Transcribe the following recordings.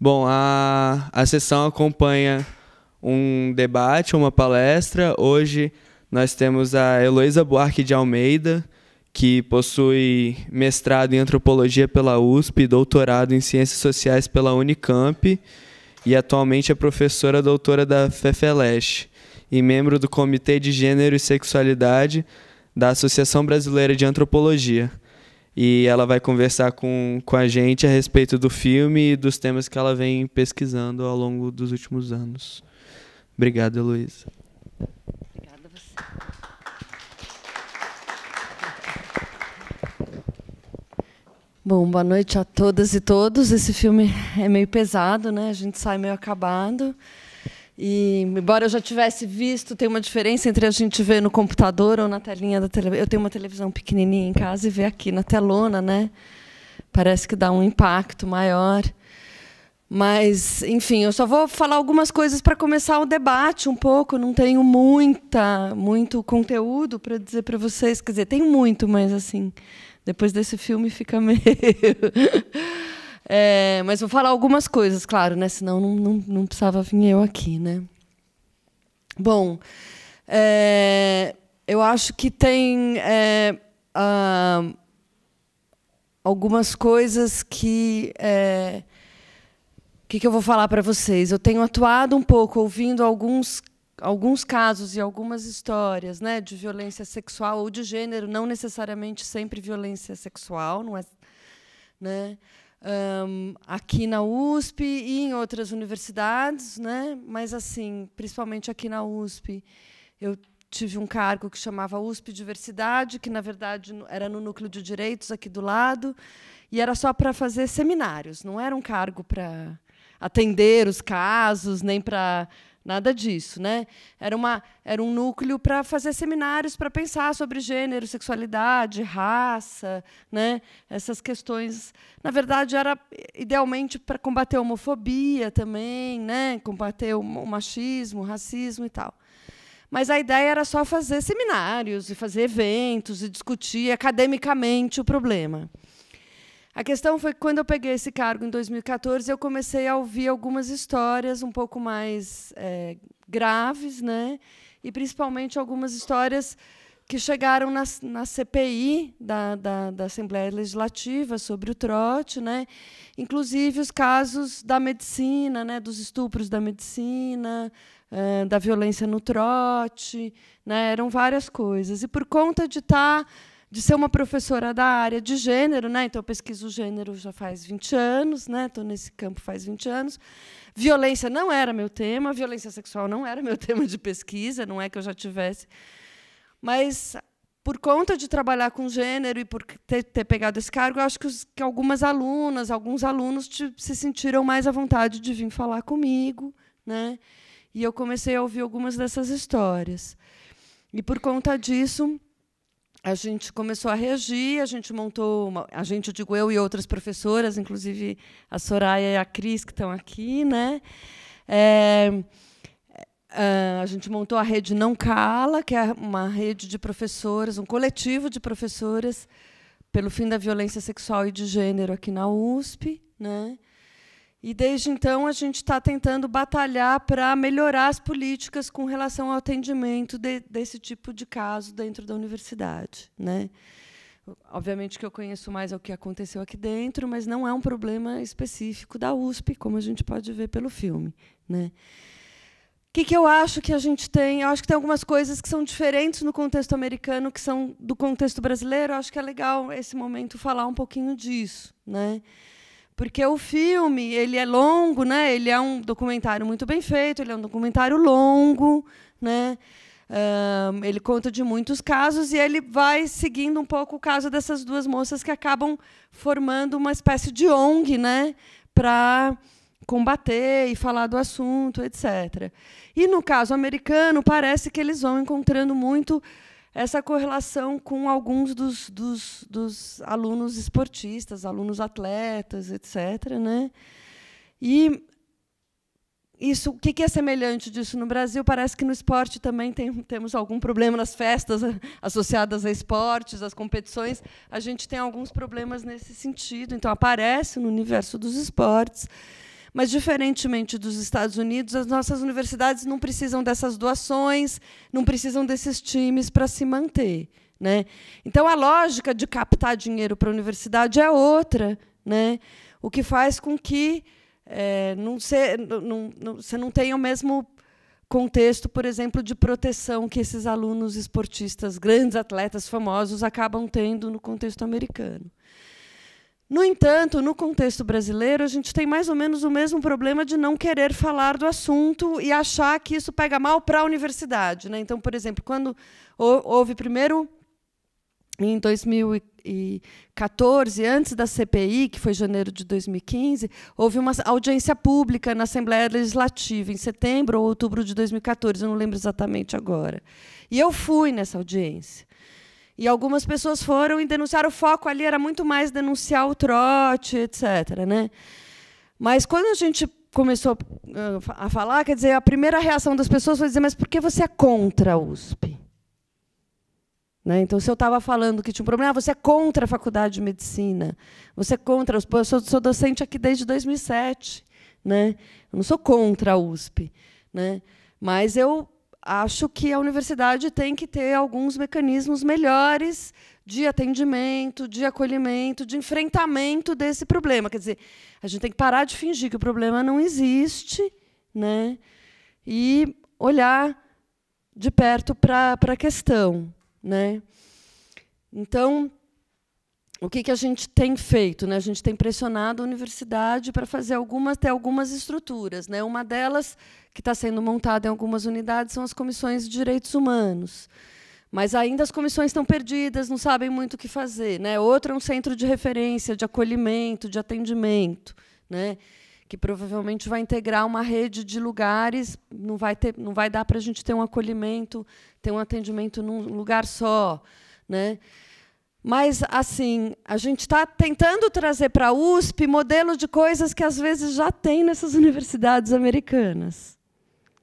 Bom, a sessão acompanha um debate, uma palestra. Hoje nós temos a Heloísa Buarque de Almeida, que possui mestrado em Antropologia pela USP e doutorado em Ciências Sociais pela Unicamp, e atualmente é professora doutora da FEFELESH e membro do Comitê de Gênero e Sexualidade da Associação Brasileira de Antropologia. E ela vai conversar com a gente a respeito do filme e dos temas que ela vem pesquisando ao longo dos últimos anos. Obrigado, Heloísa. Obrigada a você. Bom, boa noite a todas e todos. Esse filme é meio pesado, né? A gente sai meio acabado. E, embora eu já tivesse visto, tem uma diferença entre a gente ver no computador ou na telinha da televisão. Eu tenho uma televisão pequenininha em casa e ver aqui na telona, né? Parece que dá um impacto maior. Mas, enfim, eu só vou falar algumas coisas para começar o debate um pouco. Não tenho muito conteúdo para dizer para vocês. Quer dizer, tenho muito, mas assim, depois desse filme fica meio... mas vou falar algumas coisas, claro, né? Senão não precisava vir eu aqui, né? Bom, eu acho que tem algumas coisas que eu vou falar para vocês. Eu tenho atuado um pouco, ouvindo alguns casos e algumas histórias, né, de violência sexual ou de gênero, não necessariamente sempre violência sexual, não é, né? Aqui na USP e em outras universidades, né? Mas assim, principalmente aqui na USP, eu tive um cargo que chamava USP Diversidade, que na verdade era no núcleo de direitos aqui do lado, e era só para fazer seminários, não era um cargo para atender os casos, nem para nada disso, né? Era um núcleo para fazer seminários, para pensar sobre gênero, sexualidade, raça, né? Essas questões. Na verdade, era idealmente para combater a homofobia também, né? Combater o machismo, o racismo e tal. Mas a ideia era só fazer seminários e fazer eventos e discutir academicamente o problema. A questão foi que, quando eu peguei esse cargo em 2014, eu comecei a ouvir algumas histórias um pouco mais graves, né? E, principalmente, algumas histórias que chegaram na CPI da Assembleia Legislativa sobre o trote, né? Inclusive os casos da medicina, né? Dos estupros da medicina, da violência no trote, né? Eram várias coisas. E, por conta de ser uma professora da área de gênero, né? Então eu pesquiso gênero já faz 20 anos, né? Estou nesse campo faz 20 anos. Violência não era meu tema, violência sexual não era meu tema de pesquisa, não é que eu já tivesse. Mas, por conta de trabalhar com gênero e por ter pegado esse cargo, eu acho que algumas alunas, alguns alunos se sentiram mais à vontade de vir falar comigo, né? E eu comecei a ouvir algumas dessas histórias. E, por conta disso, a gente começou a reagir, a gente montou, eu digo eu e outras professoras, inclusive a Soraya e a Cris, que estão aqui, né? A gente montou a rede Não Cala, que é uma rede de professoras, um coletivo de professoras pelo fim da violência sexual e de gênero aqui na USP, né? E, desde então, a gente está tentando batalhar para melhorar as políticas com relação ao atendimento desse tipo de caso dentro da universidade, né? Obviamente que eu conheço mais o que aconteceu aqui dentro, mas não é um problema específico da USP, como a gente pode ver pelo filme, né? O que eu acho que a gente tem? Eu acho que tem algumas coisas que são diferentes no contexto americano, que são do contexto brasileiro. Eu acho que é legal, esse momento, falar um pouquinho disso, né? Porque o filme, ele é longo, né? Ele é um documentário muito bem feito, ele é um documentário longo, né? Ele conta de muitos casos e ele vai seguindo um pouco o caso dessas duas moças que acabam formando uma espécie de ONG, né? Para combater e falar do assunto, etc. E, no caso americano, parece que eles vão encontrando muito essa correlação com alguns dos alunos esportistas, alunos atletas, etc., né? E isso, o que é semelhante disso no Brasil? Parece que no esporte também temos algum problema nas festas associadas a esportes, às competições. A gente tem alguns problemas nesse sentido. Então, aparece no universo dos esportes. mas, diferentemente dos Estados Unidos, as nossas universidades não precisam dessas doações, não precisam desses times para se manter, né? Então, a lógica de captar dinheiro para a universidade é outra, né? O que faz com que você não tenha o mesmo contexto, por exemplo, de proteção que esses alunos esportistas, grandes atletas famosos, acabam tendo no contexto americano. No entanto, no contexto brasileiro, a gente tem mais ou menos o mesmo problema de não querer falar do assunto e achar que isso pega mal para a universidade, né? Então, por exemplo, quando houve primeiro, em 2014, antes da CPI, que foi janeiro de 2015, houve uma audiência pública na Assembleia Legislativa, em setembro ou outubro de 2014, eu não lembro exatamente agora. E eu fui nessa audiência. E algumas pessoas foram e denunciaram. O foco ali era muito mais denunciar o trote, etc., né? Mas, quando a gente começou a falar, quer dizer, a primeira reação das pessoas foi dizer: mas por que você é contra a USP? Né? Então, se eu estava falando que tinha um problema, você é contra a Faculdade de Medicina, você é contra. Eu sou docente aqui desde 2007, né? Eu não sou contra a USP, né? Mas eu acho que a universidade tem que ter alguns mecanismos melhores de atendimento, de acolhimento, de enfrentamento desse problema. Quer dizer, a gente tem que parar de fingir que o problema não existe, né? E olhar de perto para a questão, né? Então, o que a gente tem feito, né? A gente tem pressionado a universidade para fazer ter algumas estruturas, né? Uma delas, que está sendo montada em algumas unidades, são as comissões de direitos humanos. Mas ainda as comissões estão perdidas, não sabem muito o que fazer, né? Outra é um centro de referência, de acolhimento, de atendimento, né? Que provavelmente vai integrar uma rede de lugares, não vai dar para a gente ter um acolhimento, ter um atendimento num lugar só, né? Mas, assim, a gente está tentando trazer para a USP modelo de coisas que, às vezes, já tem nessas universidades americanas.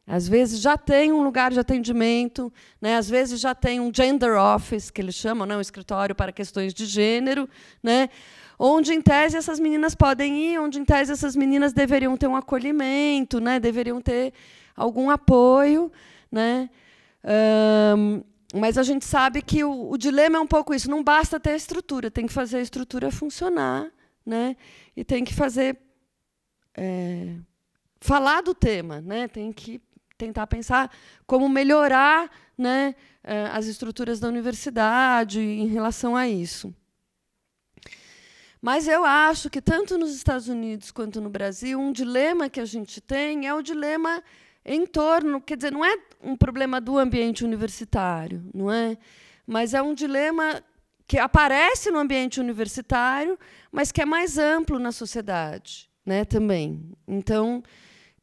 Às vezes, já tem um lugar de atendimento, né? Às vezes, já tem um gender office, que eles chamam, né? Um escritório para questões de gênero, né? Onde, em tese, essas meninas podem ir, onde, em tese, essas meninas deveriam ter um acolhimento, né? Deveriam ter algum apoio, né? Mas a gente sabe que o dilema é um pouco isso. Não basta ter a estrutura, tem que fazer a estrutura funcionar, né? E tem que fazer falar do tema, né? Tem que tentar pensar como melhorar, né, as estruturas da universidade em relação a isso. Mas eu acho que, tanto nos Estados Unidos quanto no Brasil, um dilema que a gente tem é o dilema em torno, quer dizer, não é um problema do ambiente universitário, não é? Mas é um dilema que aparece no ambiente universitário, mas que é mais amplo na sociedade, né, também. Então,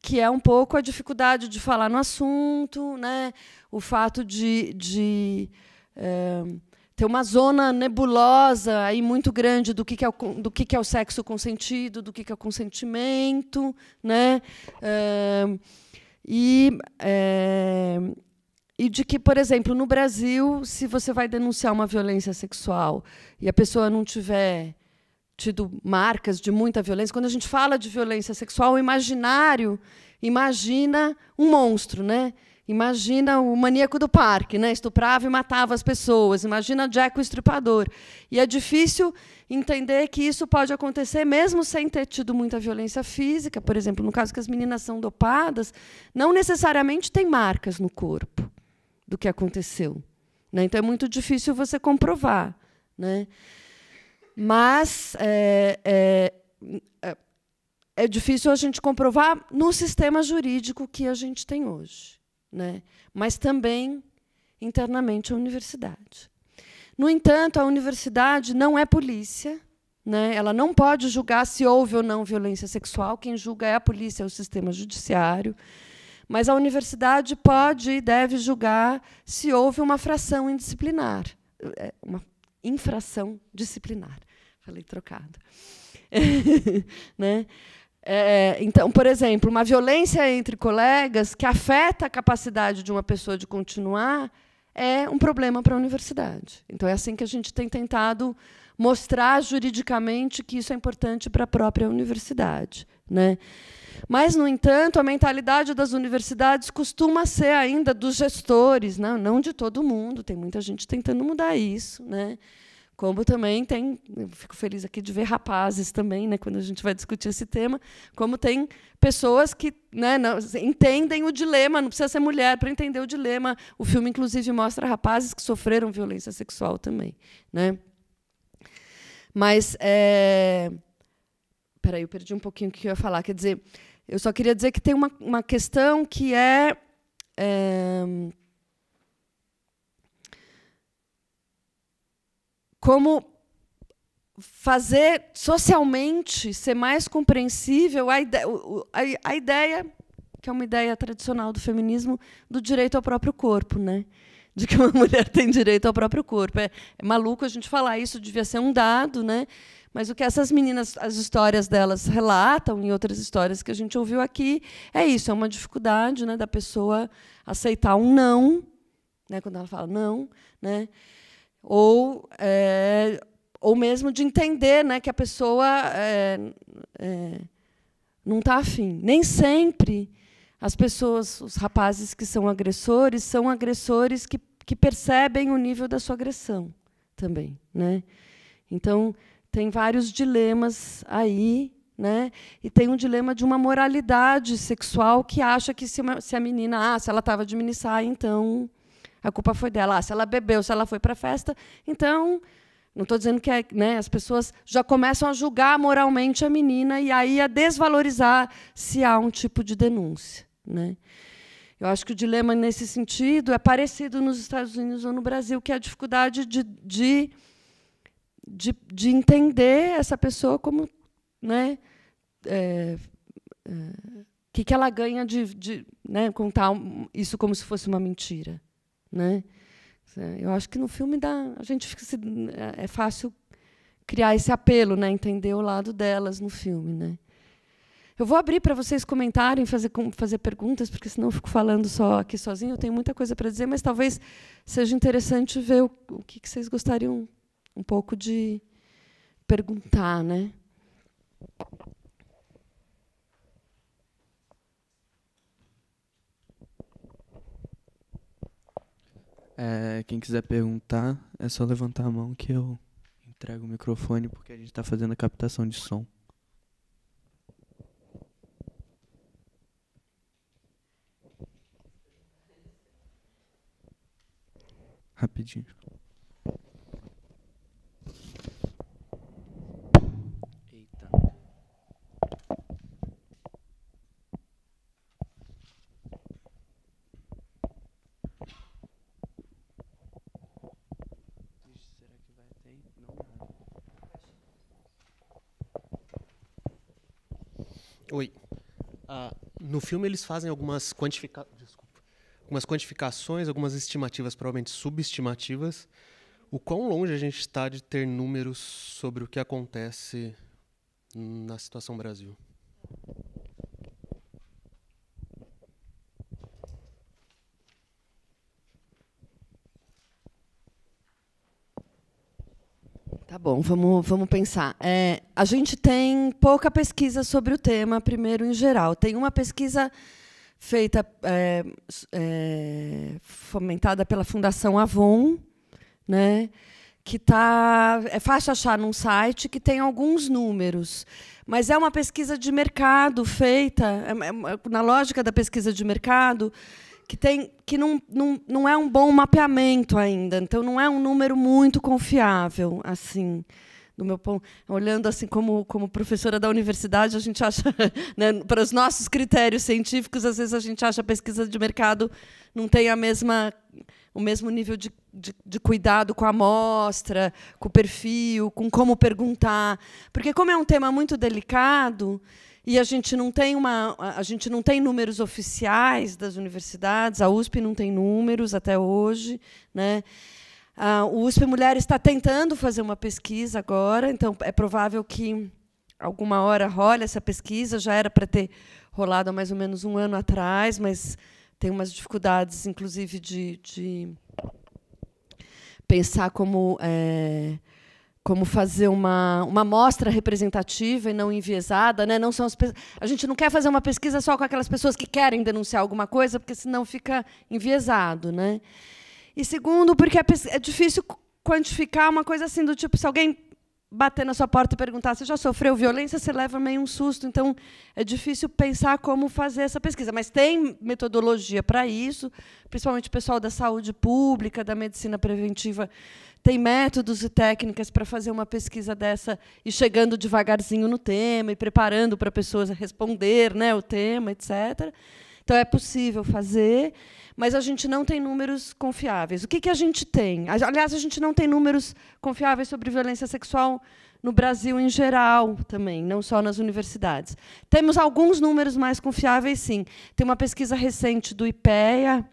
que é um pouco a dificuldade de falar no assunto, né, o fato de ter uma zona nebulosa aí muito grande do que é o sexo consentido, do que é o consentimento, né? E de que, por exemplo, no Brasil, se você vai denunciar uma violência sexual e a pessoa não tiver tido marcas de muita violência, quando a gente fala de violência sexual, o imaginário imagina um monstro, né? Imagina o maníaco do parque, né? Estuprava e matava as pessoas. Imagina Jack o Estripador. E é difícil entender que isso pode acontecer mesmo sem ter tido muita violência física. Por exemplo, no caso que as meninas são dopadas, não necessariamente tem marcas no corpo do que aconteceu, né? Então, é muito difícil você comprovar, né? Mas é difícil a gente comprovar no sistema jurídico que a gente tem hoje, né? Mas também internamente a universidade. No entanto, a universidade não é polícia, né? Ela não pode julgar se houve ou não violência sexual. Quem julga é a polícia, é o sistema judiciário. Mas a universidade pode e deve julgar se houve uma infração indisciplinar. Uma infração disciplinar. Falei trocado. Né? Então, por exemplo, uma violência entre colegas que afeta a capacidade de uma pessoa de continuar é um problema para a universidade. Então, é assim que a gente tem tentado mostrar juridicamente que isso é importante para a própria universidade, né? Mas, no entanto, a mentalidade das universidades costuma ser ainda dos gestores, não de todo mundo. Tem muita gente tentando mudar isso, né? Como também tem, eu fico feliz aqui de ver rapazes também, né, quando a gente vai discutir esse tema, como tem pessoas que, né, não, entendem o dilema, não precisa ser mulher para entender o dilema. O filme, inclusive, mostra rapazes que sofreram violência sexual também, né? Mas, peraí, eu perdi um pouquinho o que eu ia falar. Quer dizer, eu só queria dizer que tem uma questão que como fazer socialmente ser mais compreensível a ideia, que é uma ideia tradicional do feminismo, do direito ao próprio corpo, né? De que uma mulher tem direito ao próprio corpo. É maluco a gente falar isso, devia ser um dado, né? Mas o que essas meninas, as histórias delas relatam, e outras histórias que a gente ouviu aqui, é isso, é uma dificuldade, né, da pessoa aceitar um não, né, quando ela fala não, né? Ou mesmo de entender, né, que a pessoa não está afim. Nem sempre as pessoas, os rapazes que são agressores que percebem o nível da sua agressão também, né? Então, tem vários dilemas aí, né? E tem um dilema de uma moralidade sexual que acha que se a menina, se ela estava de minissaia, então a culpa foi dela. Se ela bebeu, se ela foi para a festa, então não estou dizendo que né, as pessoas já começam a julgar moralmente a menina e aí a desvalorizar se há um tipo de denúncia, né? Eu acho que o dilema nesse sentido é parecido nos Estados Unidos ou no Brasil, que é a dificuldade de entender essa pessoa como, né, que ela ganha de né, contar isso como se fosse uma mentira, né? Eu acho que no filme a gente é fácil criar esse apelo, né, entender o lado delas no filme, né? Eu vou abrir para vocês comentarem, fazer perguntas, porque senão eu fico falando só aqui sozinho. Eu tenho muita coisa para dizer, mas talvez seja interessante ver o que vocês gostariam um pouco de perguntar, né? Quem quiser perguntar, é só levantar a mão que eu entrego o microfone, porque a gente está fazendo a captação de som. Rapidinho. Eita. Será que vai ter? Não dá. Oi. No filme eles fazem algumas quantificações, algumas estimativas, provavelmente subestimativas. O quão longe a gente está de ter números sobre o que acontece na situação Brasil? Tá bom, vamos pensar. A gente tem pouca pesquisa sobre o tema, primeiro, em geral. Tem uma pesquisa feita, fomentada pela Fundação Avon, né, que é fácil achar num site, que tem alguns números. Mas é uma pesquisa de mercado feita, na lógica da pesquisa de mercado, que não é um bom mapeamento ainda. Então, não é um número muito confiável, assim, do meu ponto. Olhando assim como professora da universidade, a gente acha, né, para os nossos critérios científicos, às vezes a gente acha a pesquisa de mercado não tem o mesmo nível de cuidado com a amostra, com o perfil, com como perguntar. Porque, como é um tema muito delicado, e a gente não tem números oficiais das universidades, a USP não tem números até hoje, né? O USP Mulher está tentando fazer uma pesquisa agora, então é provável que alguma hora role essa pesquisa, já era para ter rolado há mais ou menos um ano atrás, mas tem umas dificuldades, inclusive, de pensar como como fazer uma amostra representativa e não enviesada, né? Não são a gente não quer fazer uma pesquisa só com aquelas pessoas que querem denunciar alguma coisa, porque senão fica enviesado, né? E segundo, porque é difícil quantificar uma coisa assim do tipo, se alguém bater na sua porta e perguntar se já sofreu violência, você leva meio um susto. Então, é difícil pensar como fazer essa pesquisa. Mas tem metodologia para isso, principalmente o pessoal da saúde pública, da medicina preventiva, tem métodos e técnicas para fazer uma pesquisa dessa e chegando devagarzinho no tema e preparando para pessoas responder, né, o tema, etc. Então, é possível fazer, mas a gente não tem números confiáveis. O que a gente tem? Aliás, a gente não tem números confiáveis sobre violência sexual no Brasil em geral também, não só nas universidades. Temos alguns números mais confiáveis, sim. Tem uma pesquisa recente do IPEA,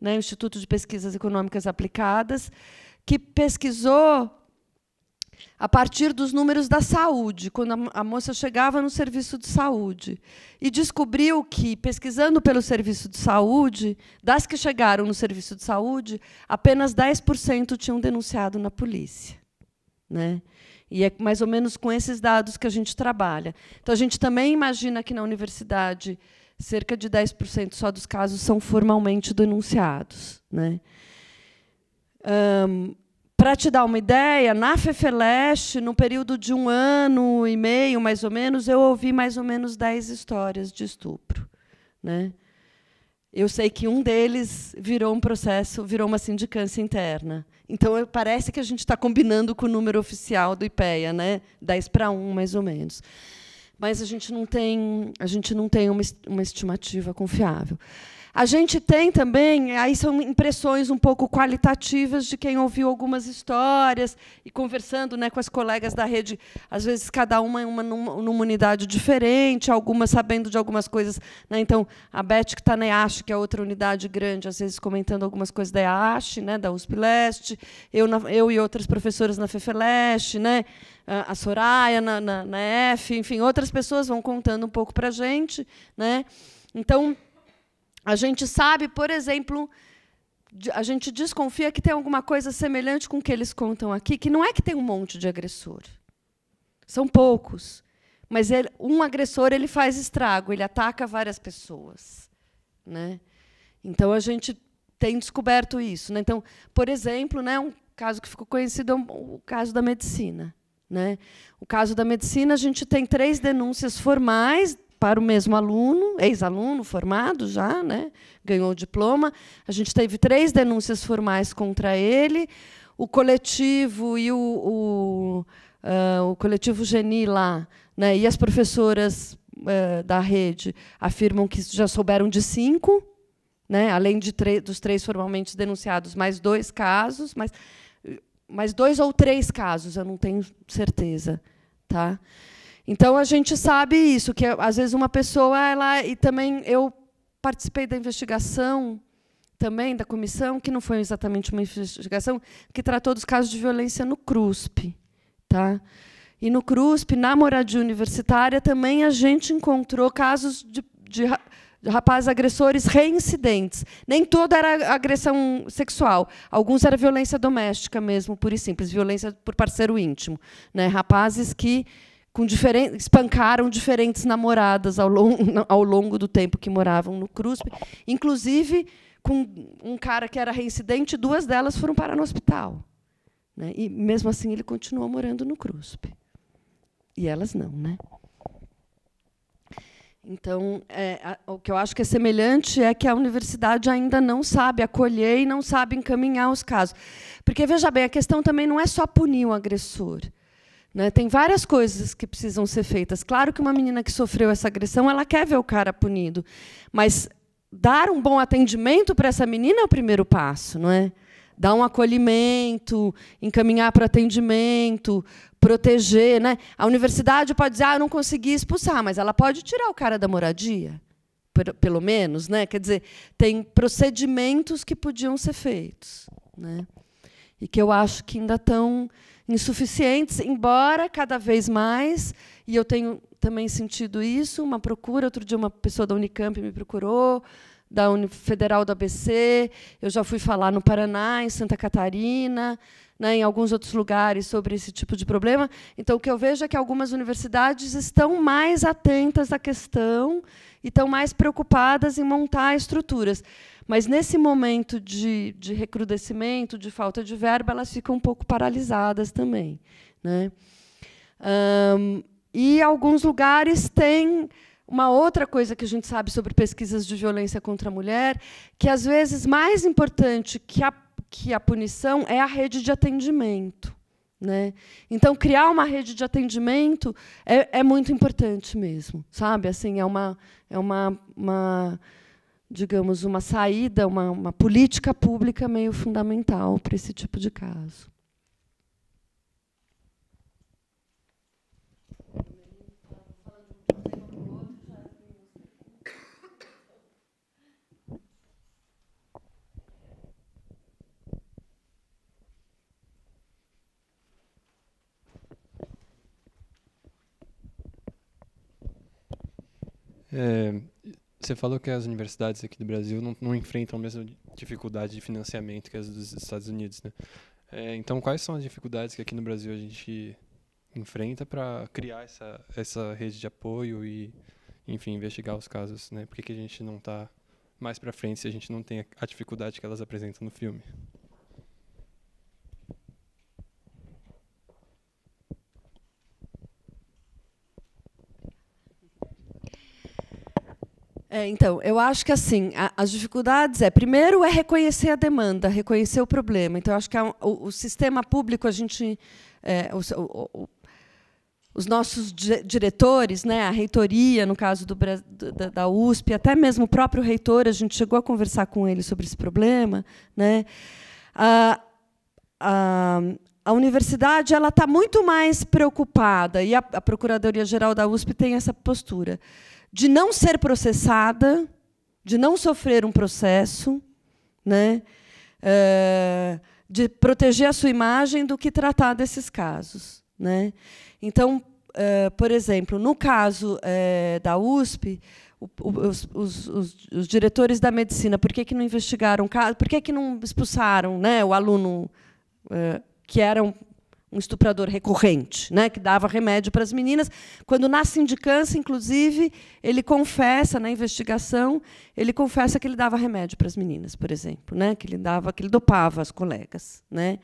né, Instituto de Pesquisas Econômicas Aplicadas, que pesquisou a partir dos números da saúde, quando a moça chegava no serviço de saúde, e descobriu que, pesquisando pelo serviço de saúde, das que chegaram no serviço de saúde, apenas 10% tinham denunciado na polícia, né? E é mais ou menos com esses dados que a gente trabalha. Então, a gente também imagina que, na universidade, cerca de 10% só dos casos são formalmente denunciados, né? Para te dar uma ideia, na FEFELESH, no período de 1 ano e meio, mais ou menos, eu ouvi mais ou menos 10 histórias de estupro, né? Eu sei que um deles virou um processo, virou uma sindicância interna. Então, parece que a gente está combinando com o número oficial do IPEA, né? 10-1, mais ou menos. Mas a gente não tem uma estimativa confiável. A gente tem também, aí são impressões um pouco qualitativas de quem ouviu algumas histórias e conversando, né, com as colegas da rede, às vezes cada uma numa unidade diferente, algumas sabendo de algumas coisas, né? Então, a Beth, que está na EASH, que é outra unidade grande, às vezes comentando algumas coisas da EASH, né, da USP Leste, eu e outras professoras na FEFELESH, né, a Soraya na EF, enfim, outras pessoas vão contando um pouco para a gente, né? Então, a gente sabe, por exemplo, a gente desconfia que tem alguma coisa semelhante com o que eles contam aqui, que não é que tem um monte de agressor. São poucos. Mas um agressor ele faz estrago, ele ataca várias pessoas, né? Então, a gente tem descoberto isso, né? Então, por exemplo, né, um caso que ficou conhecido é o caso da medicina, né? O caso da medicina, a gente tem 3 denúncias formais para o mesmo aluno, ex-aluno formado já, né, ganhou o diploma. A gente teve 3 denúncias formais contra ele. O coletivo e o coletivo Geni lá, né, e as professoras da rede afirmam que já souberam de 5, né, além dos 3 formalmente denunciados, mais 2 casos, mais 2 ou 3 casos, eu não tenho certeza, tá? Então, a gente sabe isso, que às vezes uma pessoa, e também eu participei da investigação, também da comissão, que não foi exatamente uma investigação, que tratou dos casos de violência no CRUSP. Tá? E no CRUSP, na moradia universitária, também a gente encontrou casos de rapazes agressores reincidentes. Nem toda era agressão sexual. Alguns era violência doméstica mesmo, pura e simples, violência por parceiro íntimo, né? Rapazes que espancaram diferentes namoradas ao longo do tempo que moravam no CRUSP, inclusive com um cara que era reincidente, 2 delas foram parar no hospital, né? E mesmo assim ele continuou morando no CRUSP. E elas não, né? Então, o que eu acho que é semelhante é que a universidade ainda não sabe acolher e não sabe encaminhar os casos. Porque, veja bem, a questão também não é só punir o agressor, né? Tem várias coisas que precisam ser feitas. Claro que uma menina que sofreu essa agressão, ela quer ver o cara punido, mas dar um bom atendimento para essa menina é o primeiro passo, não é? Dar um acolhimento, encaminhar para atendimento, proteger, né? A universidade pode dizer, eu não consegui expulsar, mas ela pode tirar o cara da moradia, pelo menos, né? Quer dizer, tem procedimentos que podiam ser feitos, né? E que eu acho que ainda estão insuficientes, embora cada vez mais, e eu tenho também sentido isso, uma procura, outro dia uma pessoa da Unicamp me procurou, Federal do ABC, eu já fui falar no Paraná, em Santa Catarina, né, em alguns outros lugares sobre esse tipo de problema. Então, o que eu vejo é que algumas universidades estão mais atentas à questão e estão mais preocupadas em montar estruturas. Mas, nesse momento de recrudescimento, de falta de verba, elas ficam um pouco paralisadas também, né? E alguns lugares têm uma outra coisa que a gente sabe sobre pesquisas de violência contra a mulher, que, às vezes, mais importante que a punição é a rede de atendimento, né? Então, criar uma rede de atendimento é muito importante mesmo, sabe? Assim, digamos, uma saída, uma política pública meio fundamental para esse tipo de caso. Você falou que as universidades aqui do Brasil não enfrentam a mesma dificuldade de financiamento que as dos Estados Unidos, né? Então, quais são as dificuldades que aqui no Brasil a gente enfrenta para criar essa rede de apoio e, enfim, investigar os casos, né? Por que a gente não está mais para frente se a gente não tem a dificuldade que elas apresentam no filme? Então, eu acho que assim, as dificuldades primeiro é reconhecer a demanda, reconhecer o problema. Então, eu acho que o sistema público, a gente, os nossos diretores, né, a reitoria, no caso da USP, até mesmo o próprio reitor, a gente chegou a conversar com ele sobre esse problema, né? A universidade ela está muito mais preocupada, e a Procuradoria-Geral da USP tem essa postura, de não ser processada, de não sofrer um processo, né, de proteger a sua imagem do que tratar desses casos, né? Então, por exemplo, no caso da USP, os diretores da medicina, por que não investigaram o caso? Por que não expulsaram, né, o aluno que era um estuprador recorrente, né, que dava remédio para as meninas, quando na sindicância, inclusive, ele confessa, na investigação, ele confessa que ele dava remédio para as meninas, por exemplo, né, que ele dopava as colegas, né?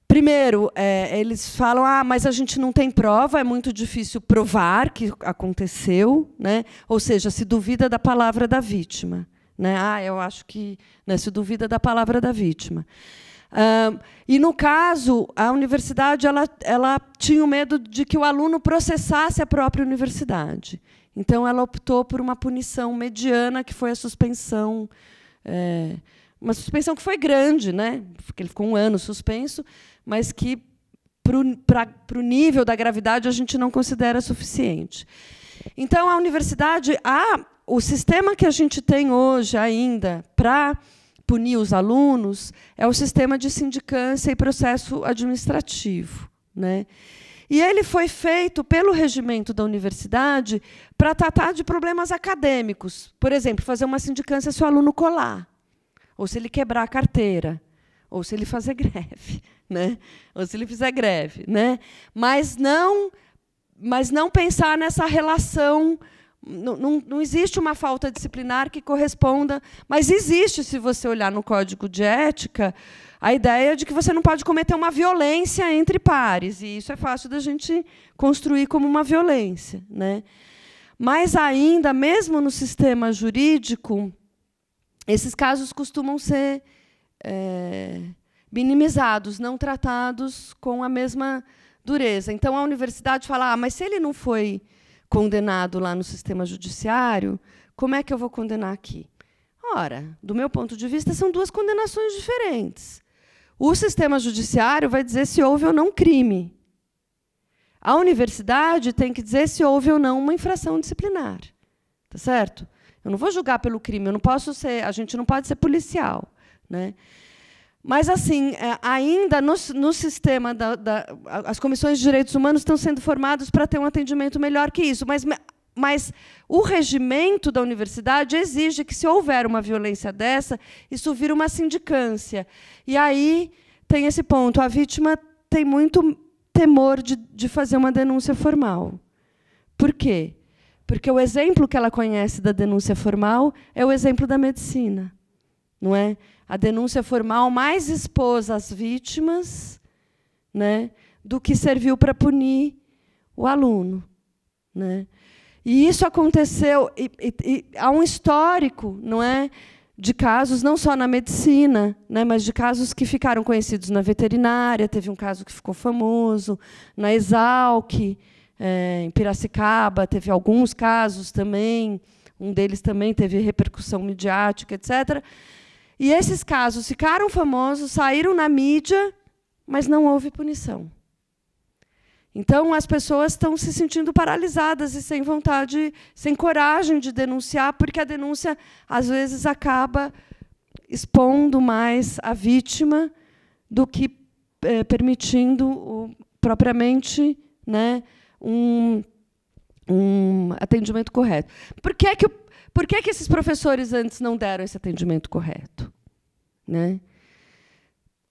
Primeiro, eles falam, mas a gente não tem prova, é muito difícil provar que aconteceu, né? Ou seja, se duvida da palavra da vítima, né? Eu acho que, né, se duvida da palavra da vítima. E, no caso, a universidade ela tinha o medo de que o aluno processasse a própria universidade. Então, ela optou por uma punição mediana, que foi a suspensão. Uma suspensão que foi grande, né? Porque ele ficou 1 ano suspenso, mas que, para o nível da gravidade, a gente não considera suficiente. Então, a universidade, o sistema que a gente tem hoje ainda para punir os alunos é o sistema de sindicância e processo administrativo, né? E ele foi feito pelo regimento da universidade para tratar de problemas acadêmicos. Por exemplo, fazer uma sindicância se o aluno colar, ou se ele quebrar a carteira, ou se ele fazer greve, né? Ou se ele fizer greve, né? Mas não pensar nessa relação. Não existe uma falta disciplinar que corresponda, mas existe, se você olhar no Código de Ética, a ideia de que você não pode cometer uma violência entre pares, e isso é fácil da gente construir como uma violência, né? Mas ainda, mesmo no sistema jurídico, esses casos costumam ser minimizados, não tratados com a mesma dureza. Então, a universidade fala, mas se ele não foi condenado lá no sistema judiciário, como é que eu vou condenar aqui? Ora, do meu ponto de vista, são 2 condenações diferentes. O sistema judiciário vai dizer se houve ou não crime. A universidade tem que dizer se houve ou não uma infração disciplinar. Tá certo? Eu não vou julgar pelo crime, a gente não pode ser policial, né? Mas, assim, ainda no sistema as comissões de direitos humanos estão sendo formadas para ter um atendimento melhor que isso. Mas Mas o regimento da universidade exige que, se houver uma violência dessa, isso vira uma sindicância. E aí tem esse ponto. A vítima tem muito temor de fazer uma denúncia formal. Por quê? Porque o exemplo que ela conhece da denúncia formal é o exemplo da medicina. Não é? A denúncia formal mais expôs as vítimas, né, do que serviu para punir o aluno. Né? E isso aconteceu, e há um histórico, não é, de casos, não só na medicina, né, mas de casos que ficaram conhecidos na veterinária. Teve um caso que ficou famoso, na Exalc, em Piracicaba, teve alguns casos também, um deles também teve repercussão midiática, etc. E esses casos ficaram famosos, saíram na mídia, mas não houve punição. Então, as pessoas estão se sentindo paralisadas e sem vontade, sem coragem de denunciar, porque a denúncia, às vezes, acaba expondo mais a vítima do que permitindo propriamente, né, um atendimento correto. Por que esses professores antes não deram esse atendimento correto? Né?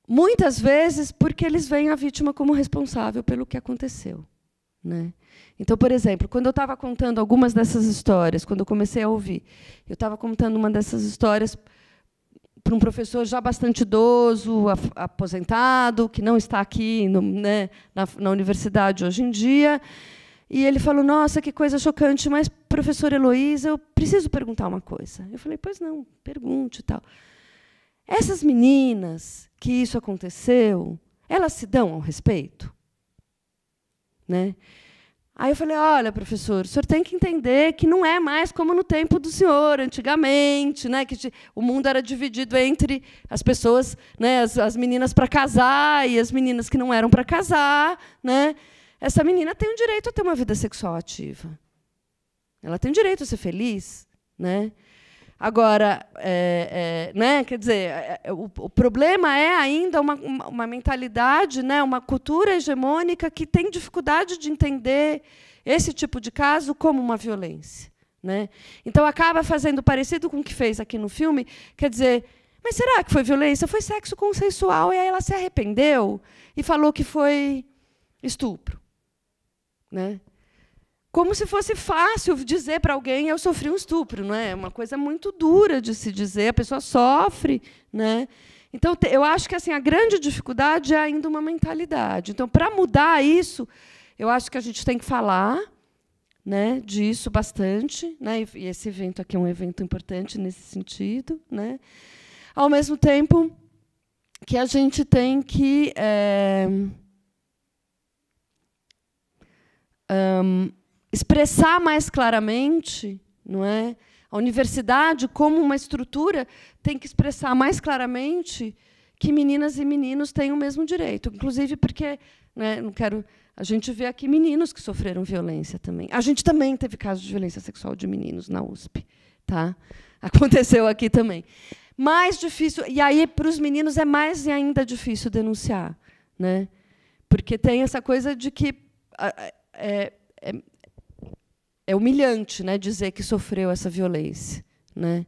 Muitas vezes porque eles veem a vítima como responsável pelo que aconteceu. Né? Então, por exemplo, quando eu estava contando algumas dessas histórias, quando eu comecei a ouvir, eu estava contando uma dessas histórias para um professor já bastante idoso, aposentado, que não está aqui na universidade hoje em dia, e ele falou: nossa, que coisa chocante, mas, professora Heloísa, eu preciso perguntar uma coisa. Eu falei: pois não, pergunte e tal. Essas meninas que isso aconteceu, elas se dão ao respeito? Né? Aí eu falei: olha, professor, o senhor tem que entender que não é mais como no tempo do senhor, antigamente, né, que o mundo era dividido entre as pessoas, né, as meninas para casar e as meninas que não eram para casar. Né? Essa menina tem o direito a ter uma vida sexual ativa. Ela tem o direito a ser feliz. Né? Agora, né, quer dizer, o problema é ainda uma mentalidade, né, uma cultura hegemônica que tem dificuldade de entender esse tipo de caso como uma violência. Né? Então, acaba fazendo parecido com o que fez aqui no filme, quer dizer, mas será que foi violência? Foi sexo consensual, e aí ela se arrependeu e falou que foi estupro. Né? Como se fosse fácil dizer para alguém: eu sofri um estupro. Não é? Uma coisa muito dura de se dizer, a pessoa sofre. Né? Então, eu acho que, assim, a grande dificuldade é ainda uma mentalidade. Então, para mudar isso, eu acho que a gente tem que falar, né, disso bastante. Né? E esse evento aqui é um evento importante nesse sentido. Né? Ao mesmo tempo que a gente tem que expressar mais claramente, não é? A universidade, como uma estrutura, tem que expressar mais claramente que meninas e meninos têm o mesmo direito, inclusive porque, né, não quero, a gente vê aqui meninos que sofreram violência também. A gente também teve casos de violência sexual de meninos na USP, tá? Aconteceu aqui também. Mais difícil, e aí para os meninos é mais ainda difícil denunciar, né? Porque tem essa coisa de que é humilhante, né, dizer que sofreu essa violência. Né?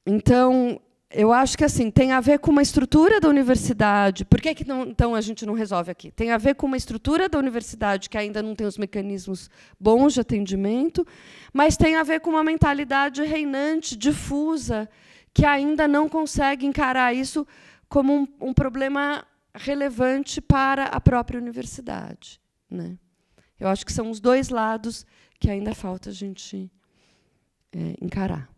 Então, eu acho que, assim, tem a ver com uma estrutura da universidade. Por que não, então a gente não resolve aqui? Tem a ver com uma estrutura da universidade que ainda não tem os mecanismos bons de atendimento, mas tem a ver com uma mentalidade reinante, difusa, que ainda não consegue encarar isso como um problema relevante para a própria universidade. Né? Eu acho que são os dois lados que ainda falta a gente encarar.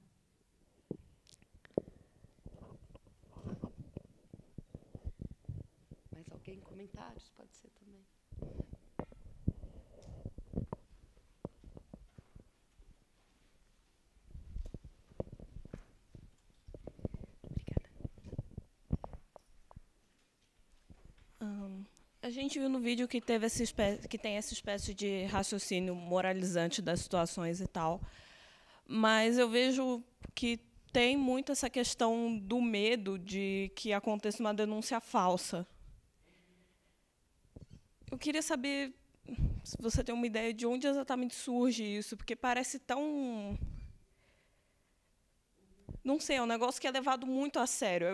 Mais alguém? Comentários? Pode ser também. Obrigada. A gente viu no vídeo que tem essa espécie de raciocínio moralizante das situações e tal, mas eu vejo que tem muito essa questão do medo de que aconteça uma denúncia falsa. Eu queria saber se você tem uma ideia de onde exatamente surge isso, porque parece tão... Não sei, é um negócio que é levado muito a sério,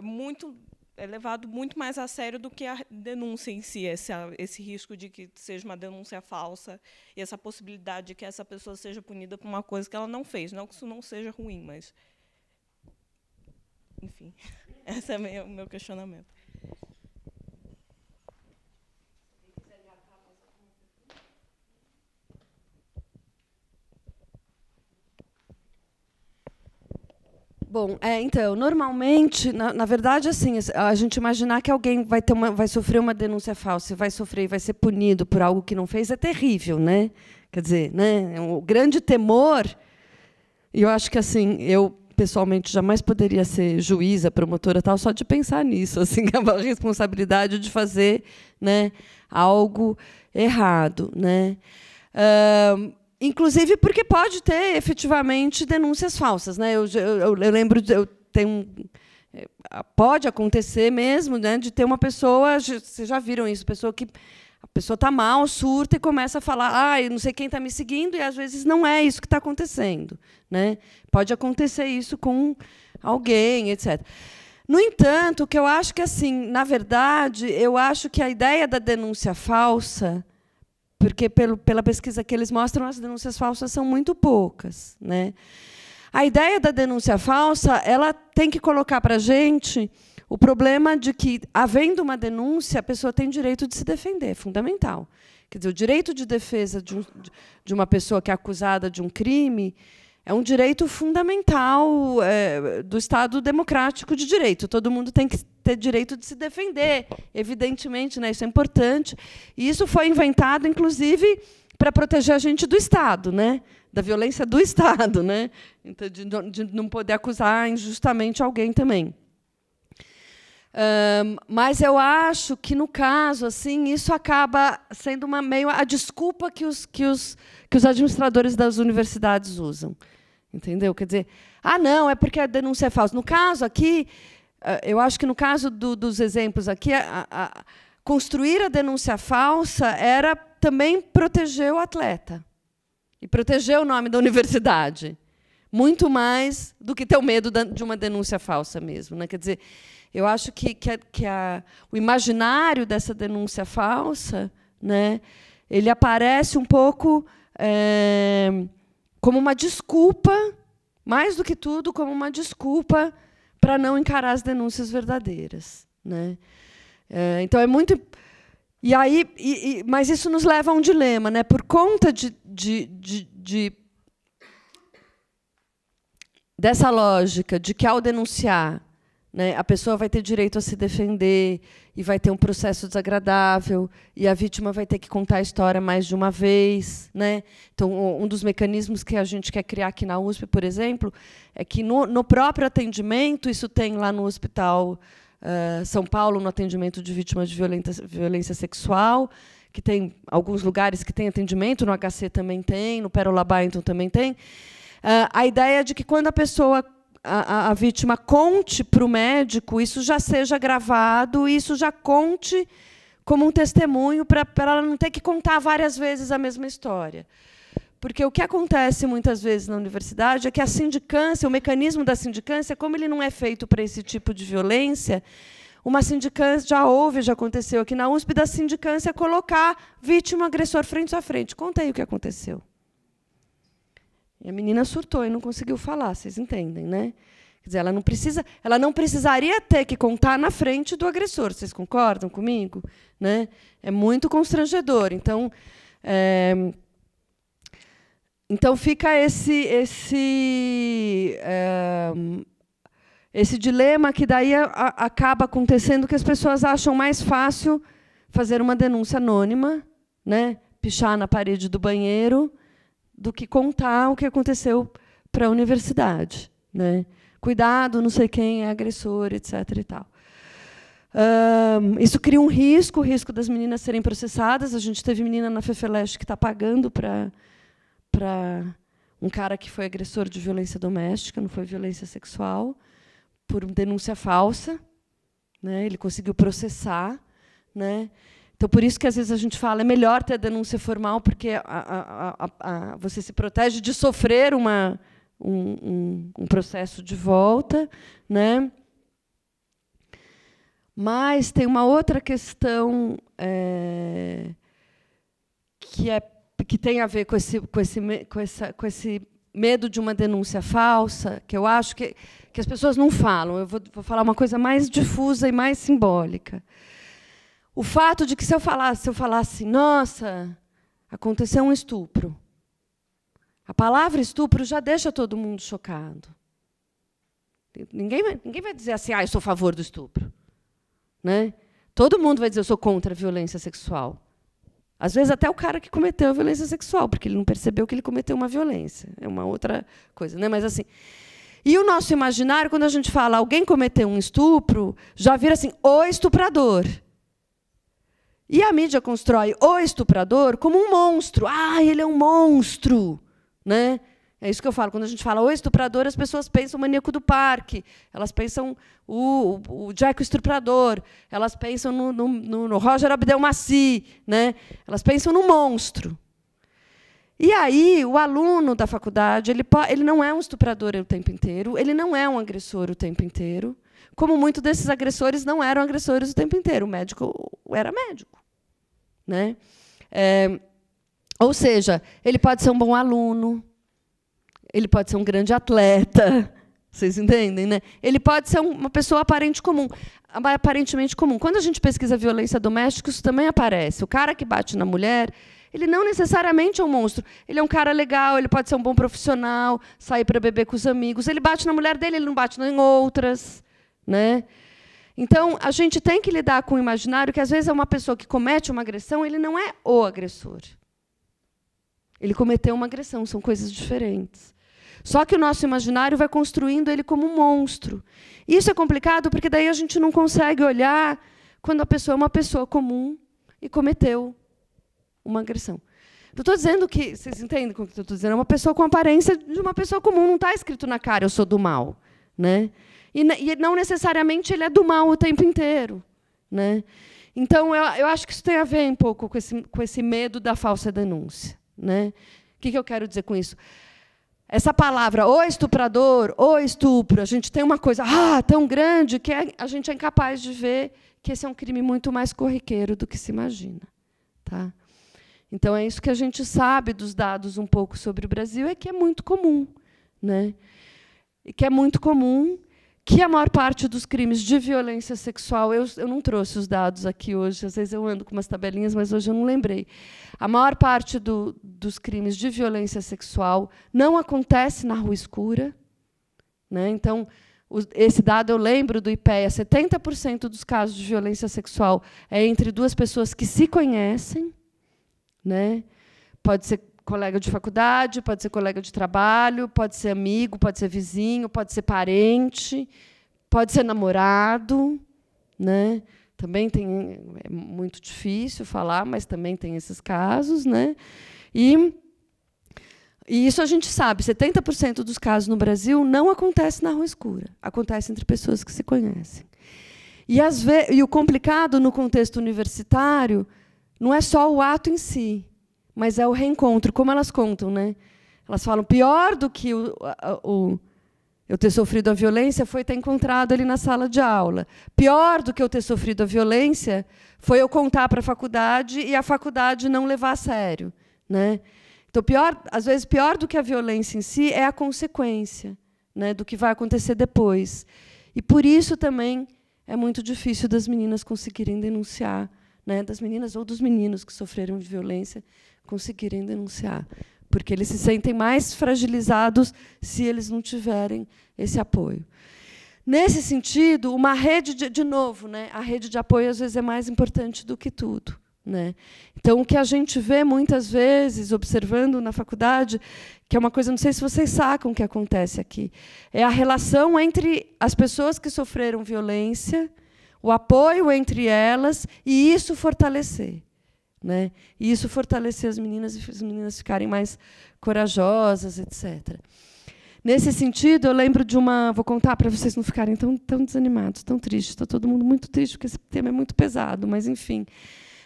é levado muito mais a sério do que a denúncia em si, esse risco de que seja uma denúncia falsa e essa possibilidade de que essa pessoa seja punida por uma coisa que ela não fez. Não que isso não seja ruim, mas... Enfim, esse é o meu questionamento. Bom, então, normalmente, na verdade, assim, a gente imaginar que alguém vai sofrer uma denúncia falsa, vai sofrer e vai ser punido por algo que não fez, é terrível, né? Quer dizer, né, o grande temor, e eu acho que assim, eu pessoalmente jamais poderia ser juíza, promotora, tal, só de pensar nisso, assim, a responsabilidade de fazer, né, algo errado, né? Inclusive porque pode ter, efetivamente, denúncias falsas, né? Eu lembro, pode acontecer mesmo, né, de ter uma pessoa, vocês já viram isso, a pessoa está mal, surta e começa a falar, não sei quem está me seguindo, e às vezes não é isso que está acontecendo, né? Pode acontecer isso com alguém, etc. No entanto, o que eu acho que, assim, na verdade, eu acho que a ideia da denúncia falsa, porque pela pesquisa que eles mostram, as denúncias falsas são muito poucas, né? A ideia da denúncia falsa, ela tem que colocar para a gente o problema de que, havendo uma denúncia, a pessoa tem direito de se defender, é fundamental. Quer dizer, o direito de defesa de uma pessoa que é acusada de um crime é um direito fundamental do Estado democrático de direito. Todo mundo tem que ter direito de se defender, evidentemente, né? Isso é importante. E isso foi inventado, inclusive, para proteger a gente do Estado, né? Da violência do Estado, né? Então, de não poder acusar injustamente alguém também. Mas eu acho que, no caso, assim, isso acaba sendo meio a desculpa que os administradores das universidades usam. Entendeu? Quer dizer, não, é porque a denúncia é falsa. No caso aqui, eu acho que, no caso dos exemplos aqui, construir a denúncia falsa era também proteger o atleta e proteger o nome da universidade, muito mais do que ter o medo de uma denúncia falsa mesmo, né? Quer dizer, eu acho que o imaginário dessa denúncia falsa, né, ele aparece um pouco como uma desculpa, mais do que tudo, como uma desculpa para não encarar as denúncias verdadeiras, né? Então é muito... E aí, mas isso nos leva a um dilema, né? Por conta dessa lógica de que, ao denunciar, né, a pessoa vai ter direito a se defender e vai ter um processo desagradável e a vítima vai ter que contar a história mais de uma vez, né? Então, um dos mecanismos que a gente quer criar aqui na USP, por exemplo, é que no próprio atendimento, isso tem lá no Hospital São Paulo, no atendimento de vítimas de violência sexual, que tem alguns lugares que tem atendimento, no HC também tem, no Pérola Byington também tem. A ideia de que, quando a vítima conte para o médico, isso já seja gravado, isso já conte como um testemunho para ela não ter que contar várias vezes a mesma história. Porque o que acontece muitas vezes na universidade é que a sindicância, o mecanismo da sindicância, como ele não é feito para esse tipo de violência, uma sindicância, já aconteceu aqui na USP, da sindicância colocar vítima, agressor frente a frente. Conta aí o que aconteceu. E a menina surtou e não conseguiu falar, vocês entendem, né? Quer dizer, ela não precisaria ter que contar na frente do agressor. Vocês concordam comigo? Né? É muito constrangedor. Então, fica esse dilema que daí acaba acontecendo, que as pessoas acham mais fácil fazer uma denúncia anônima, né? Pichar na parede do banheiro, do que contar o que aconteceu para a universidade, né? Cuidado, não sei quem é agressor, etc. E tal. Isso cria um risco, o risco das meninas serem processadas. A gente teve menina na FEFELESH que está pagando para um cara que foi agressor de violência doméstica, não foi violência sexual, por denúncia falsa, né? Ele conseguiu processar, né? Então, por isso que, às vezes, a gente fala é melhor ter a denúncia formal, porque você se protege de sofrer um processo de volta, né? Mas tem uma outra questão que tem a ver com esse medo de uma denúncia falsa, que eu acho que as pessoas não falam. Eu vou falar uma coisa mais difusa e mais simbólica. O fato de que, se eu falasse, nossa, aconteceu um estupro, a palavra estupro já deixa todo mundo chocado. Ninguém vai dizer assim, eu sou a favor do estupro. Né? Todo mundo vai dizer, eu sou contra a violência sexual. Às vezes, até o cara que cometeu a violência sexual, porque ele não percebeu que ele cometeu uma violência. É uma outra coisa. Né? Mas, assim, e o nosso imaginário, quando a gente fala alguém cometeu um estupro, já vira assim, o estuprador. E a mídia constrói o estuprador como um monstro. Ele é um monstro. Né? É isso que eu falo. Quando a gente fala o estuprador, as pessoas pensam o maníaco do parque, elas pensam o Jack o estuprador, elas pensam no Roger Abdelmaci, né? Elas pensam no monstro. E aí, o aluno da faculdade, ele não é um estuprador o tempo inteiro, ele não é um agressor o tempo inteiro, como muitos desses agressores não eram agressores o tempo inteiro. O médico era médico. Né? Ou seja, ele pode ser um bom aluno, ele pode ser um grande atleta, vocês entendem, né? Ele pode ser uma pessoa aparentemente comum. Quando a gente pesquisa violência doméstica, isso também aparece. O cara que bate na mulher, ele não necessariamente é um monstro. Ele é um cara legal, ele pode ser um bom profissional, sair para beber com os amigos. Ele bate na mulher dele, ele não bate em outras. Né? Então, a gente tem que lidar com o imaginário que, às vezes, é uma pessoa que comete uma agressão, ele não é o agressor. Ele cometeu uma agressão, são coisas diferentes. Só que o nosso imaginário vai construindo ele como um monstro. Isso é complicado, porque daí a gente não consegue olhar quando a pessoa é uma pessoa comum e cometeu uma agressão. Eu estou dizendo que, vocês entendem o que eu estou dizendo? É uma pessoa com aparência de uma pessoa comum, não está escrito na cara, eu sou do mal. Né? E não necessariamente ele é do mal o tempo inteiro. Né? Então, eu acho que isso tem a ver um pouco com esse medo da falsa denúncia. Né? O que eu quero dizer com isso? Essa palavra, o estuprador, o estupro, a gente tem uma coisa tão grande que a gente é incapaz de ver que esse é um crime muito mais corriqueiro do que se imagina. Tá? Então, é isso que a gente sabe dos dados um pouco sobre o Brasil, é que é muito comum. Né? E que é muito comum que a maior parte dos crimes de violência sexual, eu não trouxe os dados aqui hoje, às vezes eu ando com umas tabelinhas, mas hoje eu não lembrei. A maior parte dos crimes de violência sexual não acontece na rua escura. Né? Então, esse dado eu lembro do IPEA, 70% dos casos de violência sexual é entre duas pessoas que se conhecem. Né? Pode ser colega de faculdade, pode ser colega de trabalho, pode ser amigo, pode ser vizinho, pode ser parente, pode ser namorado. Né? Também é muito difícil falar, mas também tem esses casos. Né? E isso a gente sabe, 70% dos casos no Brasil não acontece na rua escura, acontece entre pessoas que se conhecem. E o complicado no contexto universitário não é só o ato em si, mas é o reencontro, como elas contam. Né? Elas falam, pior do que eu ter sofrido a violência foi ter encontrado ele na sala de aula. Pior do que eu ter sofrido a violência foi eu contar para a faculdade e a faculdade não levar a sério. Né? Então, às vezes, pior do que a violência em si é a consequência, né, do que vai acontecer depois. E, por isso, também é muito difícil das meninas conseguirem denunciar, né, das meninas ou dos meninos que sofreram de violência conseguirem denunciar, porque eles se sentem mais fragilizados se eles não tiverem esse apoio. Nesse sentido, uma rede, de novo, né, a rede de apoio, às vezes, é mais importante do que tudo. Né? Então, o que a gente vê, muitas vezes, observando na faculdade, que é uma coisa, não sei se vocês sacam o que acontece aqui, é a relação entre as pessoas que sofreram violência, o apoio entre elas, e isso fortalecer. Né? E isso fortalecer as meninas e as meninas ficarem mais corajosas, etc. Nesse sentido, eu lembro de uma... Vou contar para vocês não ficarem tão desanimados, tão tristes. Está todo mundo muito triste, porque esse tema é muito pesado, mas, enfim.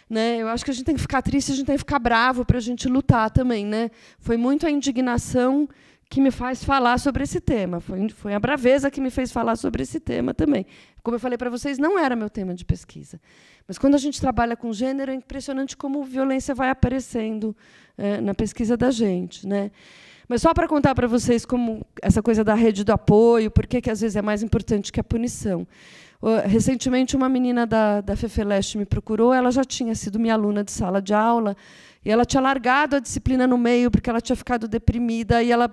né? Eu acho que a gente tem que ficar triste, a gente tem que ficar bravo para a gente lutar também, né? Foi muito a indignação que me faz falar sobre esse tema. Foi a braveza que me fez falar sobre esse tema também. Como eu falei para vocês, não era meu tema de pesquisa. Mas, quando a gente trabalha com gênero, é impressionante como violência vai aparecendo na pesquisa da gente, né? Mas, só para contar para vocês como essa coisa da rede do apoio, por que às vezes é mais importante que a punição. Recentemente, uma menina da FEFELESTE me procurou, ela já tinha sido minha aluna de sala de aula, e ela tinha largado a disciplina no meio porque ela tinha ficado deprimida, e ela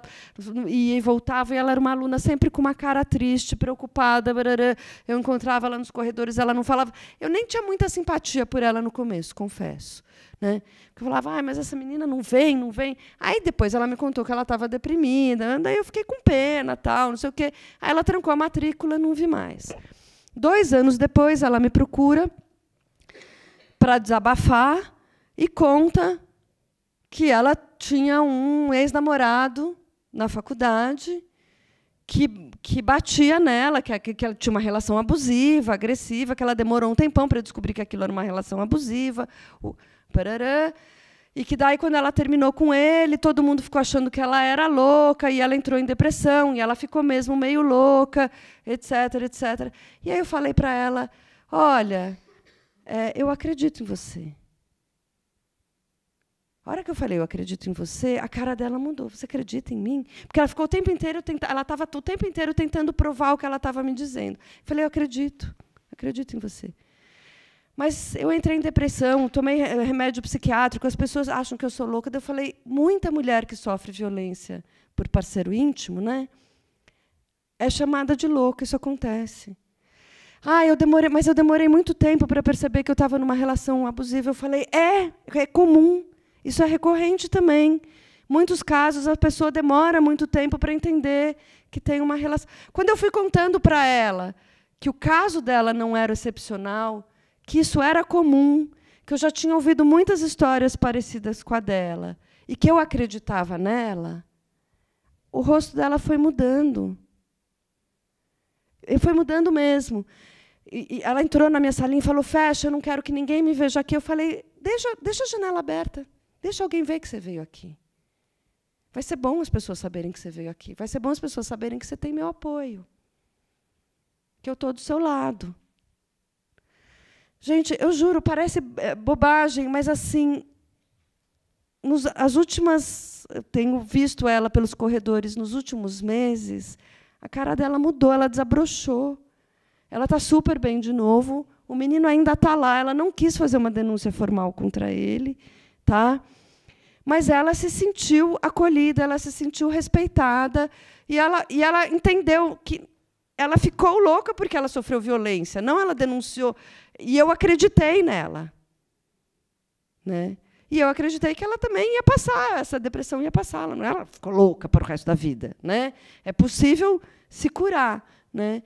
ia e voltava, e ela era uma aluna sempre com uma cara triste, preocupada. Barará. Eu encontrava ela nos corredores, ela não falava. Eu nem tinha muita simpatia por ela no começo, confesso, né? Eu falava, mas essa menina não vem, não vem. Aí depois ela me contou que ela estava deprimida, daí eu fiquei com pena, tal, não sei o quê. Aí ela trancou a matrícula, não vi mais. 2 anos depois, ela me procura para desabafar e conta que ela tinha um ex-namorado na faculdade que batia nela, que ela tinha uma relação abusiva, agressiva, que ela demorou um tempão para descobrir que aquilo era uma relação abusiva, e que daí, quando ela terminou com ele, todo mundo ficou achando que ela era louca, e ela entrou em depressão, e ela ficou mesmo meio louca, etc, etc. E aí eu falei para ela, olha, eu acredito em você. A hora que eu falei, eu acredito em você, a cara dela mudou. Você acredita em mim? Porque ela ficou o tempo inteiro ela estava o tempo inteiro tentando provar o que ela estava me dizendo. Eu falei, eu acredito em você. Mas eu entrei em depressão, tomei remédio psiquiátrico, as pessoas acham que eu sou louca. Daí eu falei, muita mulher que sofre violência por parceiro íntimo, né, é chamada de louca, isso acontece. Mas eu demorei muito tempo para perceber que eu estava numa relação abusiva. Eu falei, é comum, isso é recorrente também. Muitos casos, a pessoa demora muito tempo para entender que tem uma relação. Quando eu fui contando para ela que o caso dela não era excepcional, que isso era comum, que eu já tinha ouvido muitas histórias parecidas com a dela, e que eu acreditava nela, o rosto dela foi mudando. E foi mudando mesmo. E ela entrou na minha salinha e falou, fecha, eu não quero que ninguém me veja aqui. Eu falei, deixa a janela aberta, deixa alguém ver que você veio aqui. Vai ser bom as pessoas saberem que você veio aqui. Vai ser bom as pessoas saberem que você tem meu apoio, que eu estou do seu lado. Gente, eu juro, parece bobagem, mas, assim, as últimas... Eu tenho visto ela pelos corredores nos últimos meses, a cara dela mudou, ela desabrochou. Ela está super bem de novo, o menino ainda está lá, ela não quis fazer uma denúncia formal contra ele, tá? Mas ela se sentiu acolhida, ela se sentiu respeitada, e ela entendeu que ela ficou louca porque ela sofreu violência, não ela denunciou. E eu acreditei nela, né? E eu acreditei que ela também ia passar, essa depressão ia passar. Ela ficou louca para o resto da vida, né? É possível se curar, né?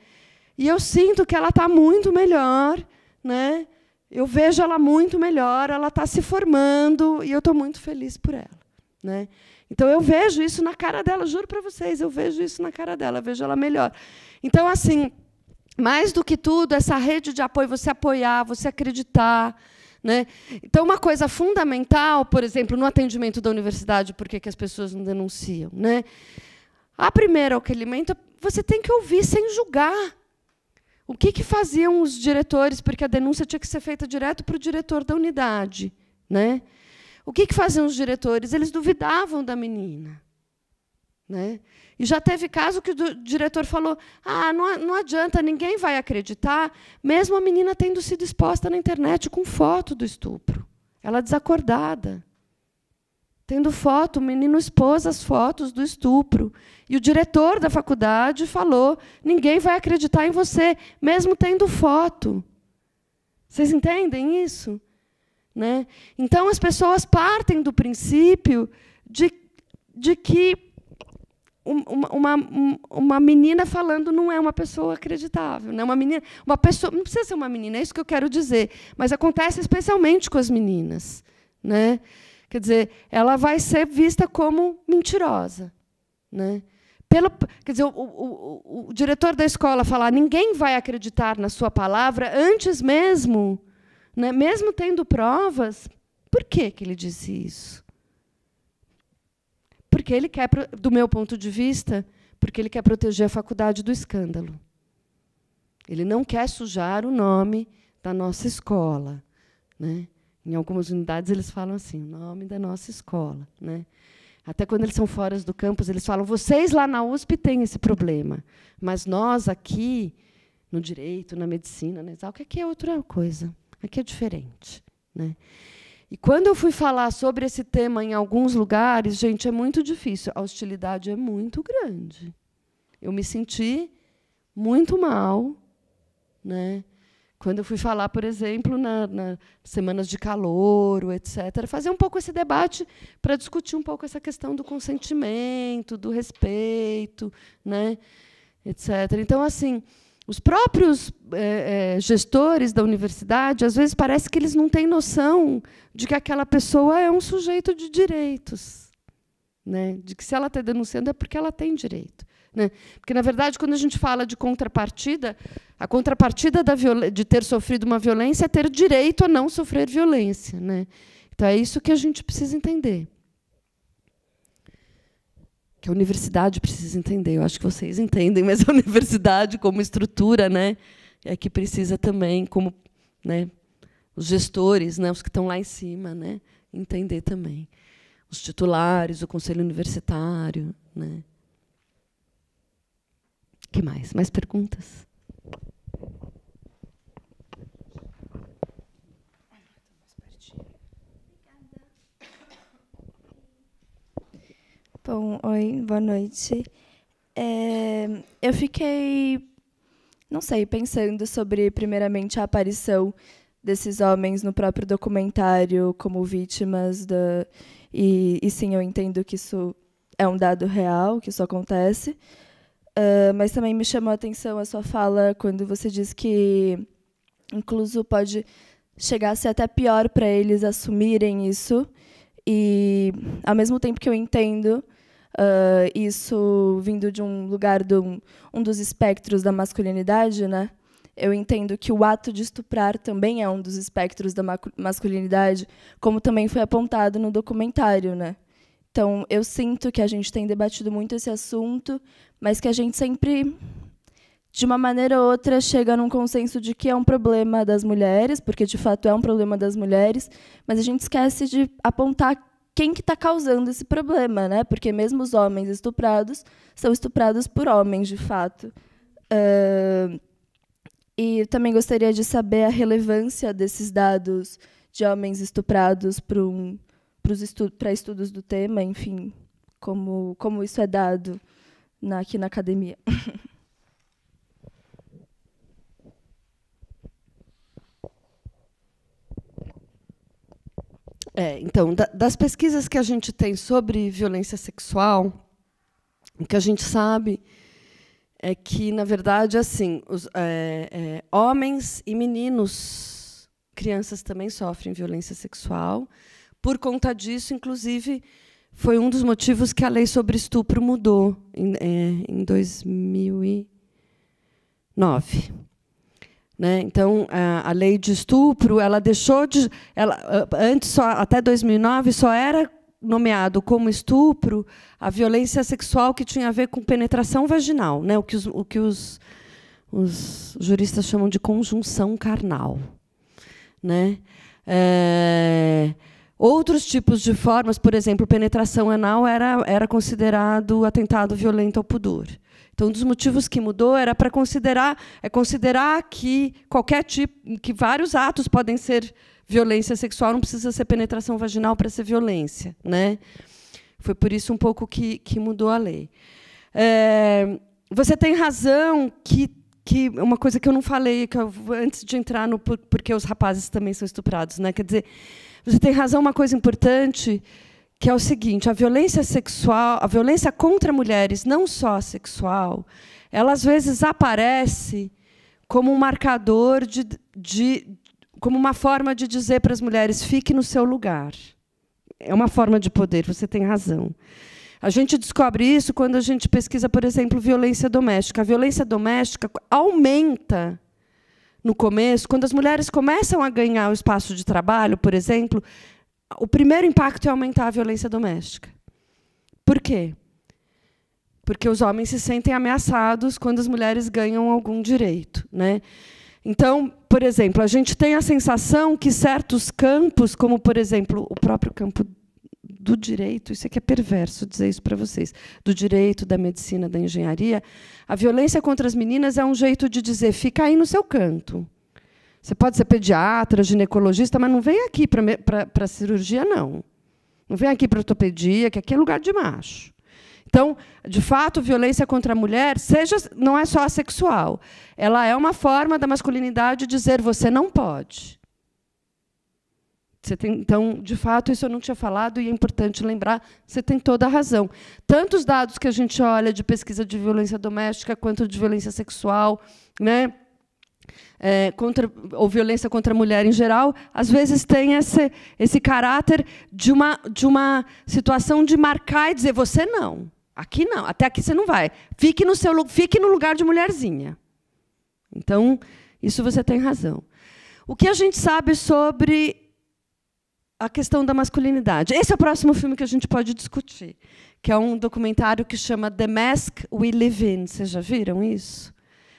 E eu sinto que ela está muito melhor, né? Eu vejo ela muito melhor, ela está se formando, e eu estou muito feliz por ela, né? Então, eu vejo isso na cara dela, juro para vocês, eu vejo isso na cara dela, eu vejo ela melhor. Então, assim, mais do que tudo, essa rede de apoio, você apoiar, você acreditar, né? Então, uma coisa fundamental, por exemplo, no atendimento da universidade, por que as pessoas não denunciam, né? A primeira acolhimento, você tem que ouvir sem julgar. O que faziam os diretores, porque a denúncia tinha que ser feita direto para o diretor da unidade, né? O que faziam os diretores? Eles duvidavam da menina, né? E já teve caso que o diretor falou, não adianta, ninguém vai acreditar, mesmo a menina tendo sido exposta na internet com foto do estupro. Ela desacordada. Tendo foto, o menino expôs as fotos do estupro. E o diretor da faculdade falou, ninguém vai acreditar em você, mesmo tendo foto. Vocês entendem isso? Né? Então, as pessoas partem do princípio de que uma menina falando não é uma pessoa acreditável. Né? Uma pessoa, não precisa ser uma menina, é isso que eu quero dizer, mas acontece especialmente com as meninas. Né? Quer dizer, ela vai ser vista como mentirosa. Né? Quer dizer, o diretor da escola falar ninguém vai acreditar na sua palavra antes mesmo, né? Mesmo tendo provas, por que ele disse isso? Porque ele quer, do meu ponto de vista, porque ele quer proteger a faculdade do escândalo. Ele não quer sujar o nome da nossa escola, né? Em algumas unidades eles falam assim, o nome da nossa escola, né? Até quando eles são fora do campus, eles falam, vocês lá na USP têm esse problema, mas nós aqui, no direito, na medicina, na Exalc, aqui é outra coisa, aqui é diferente, né? E quando eu fui falar sobre esse tema em alguns lugares, gente, é muito difícil, a hostilidade é muito grande. Eu me senti muito mal, né? Quando eu fui falar, por exemplo, nas semanas de calouro, etc., fazer um pouco esse debate para discutir um pouco essa questão do consentimento, do respeito, né, etc. Então, assim, os próprios gestores da universidade, às vezes, parece que eles não têm noção de que aquela pessoa é um sujeito de direitos, né, de que, se ela está denunciando, é porque ela tem direito. Né? Porque, na verdade, quando a gente fala de contrapartida, a contrapartida de ter sofrido uma violência é ter direito a não sofrer violência. Né? Então, é isso que a gente precisa entender. Que a universidade precisa entender. Eu acho que vocês entendem, mas a universidade, como estrutura, né, é que precisa também, como, né, os gestores, né, os que estão lá em cima, né, entender também. Os titulares, o conselho universitário. Né? O que mais? Mais perguntas? Bom, oi, boa noite. Eu fiquei, não sei, pensando sobre, primeiramente, a aparição desses homens no próprio documentário como vítimas e sim, eu entendo que isso é um dado real, que isso acontece. Mas também me chamou a atenção a sua fala quando você diz que, incluso, pode chegar a ser até pior para eles assumirem isso. E, ao mesmo tempo que eu entendo isso vindo de um lugar, um dos espectros da masculinidade, né? Eu entendo que o ato de estuprar também é um dos espectros da masculinidade, como também foi apontado no documentário, né? Então, eu sinto que a gente tem debatido muito esse assunto, mas que a gente sempre, de uma maneira ou outra, chega num consenso de que é um problema das mulheres, porque, de fato, é um problema das mulheres, mas a gente esquece de apontar quem que está causando esse problema, né? Porque mesmo os homens estuprados são estuprados por homens, de fato. E também gostaria de saber a relevância desses dados de homens estuprados para estudos do tema, enfim, como isso é dado aqui na academia. Então, das pesquisas que a gente tem sobre violência sexual, o que a gente sabe é que, na verdade, assim, homens e meninos, crianças também sofrem violência sexual. Por conta disso, inclusive, foi um dos motivos que a lei sobre estupro mudou em 2009. Né? Então, a lei de estupro, ela deixou de... antes, até 2009, só era nomeado como estupro a violência sexual que tinha a ver com penetração vaginal, né? O que os juristas chamam de conjunção carnal. Né? Outros tipos de formas, por exemplo, penetração anal era considerado atentado violento ao pudor. Então, um dos motivos que mudou era para considerar que qualquer tipo, que vários atos podem ser violência sexual, não precisa ser penetração vaginal para ser violência, né? Foi por isso um pouco que mudou a lei. Você tem razão que uma coisa que eu não falei, antes de entrar no porque os rapazes também são estuprados, né? Quer dizer, você tem razão, uma coisa importante, que é o seguinte: a violência sexual, a violência contra mulheres, não só sexual, ela às vezes aparece como um marcador como uma forma de dizer para as mulheres: fique no seu lugar. É uma forma de poder, você tem razão. A gente descobre isso quando a gente pesquisa, por exemplo, violência doméstica. A violência doméstica aumenta no começo, quando as mulheres começam a ganhar o espaço de trabalho, por exemplo, o primeiro impacto é aumentar a violência doméstica. Por quê? Porque os homens se sentem ameaçados quando as mulheres ganham algum direito, né? Então, por exemplo, a gente tem a sensação que certos campos, como, por exemplo, o próprio campo do direito, isso aqui é perverso dizer isso para vocês, do direito, da medicina, da engenharia, a violência contra as meninas é um jeito de dizer, fica aí no seu canto. Você pode ser pediatra, ginecologista, mas não vem aqui para cirurgia, não. Não vem aqui para ortopedia, que aqui é lugar de macho. Então, de fato, violência contra a mulher não é só a sexual. Ela é uma forma da masculinidade dizer você não pode. Então, de fato, isso eu não tinha falado e é importante lembrar, você tem toda a razão. Tanto os dados que a gente olha de pesquisa de violência doméstica quanto de violência sexual, né? Ou violência contra a mulher em geral, às vezes tem esse caráter de uma situação de marcar e dizer você não. Aqui não, até aqui você não vai. Fique no lugar de mulherzinha. Então, isso você tem razão. O que a gente sabe sobre a questão da masculinidade? Esse é o próximo filme que a gente pode discutir, que é um documentário que chama The Mask We Live In. Vocês já viram isso?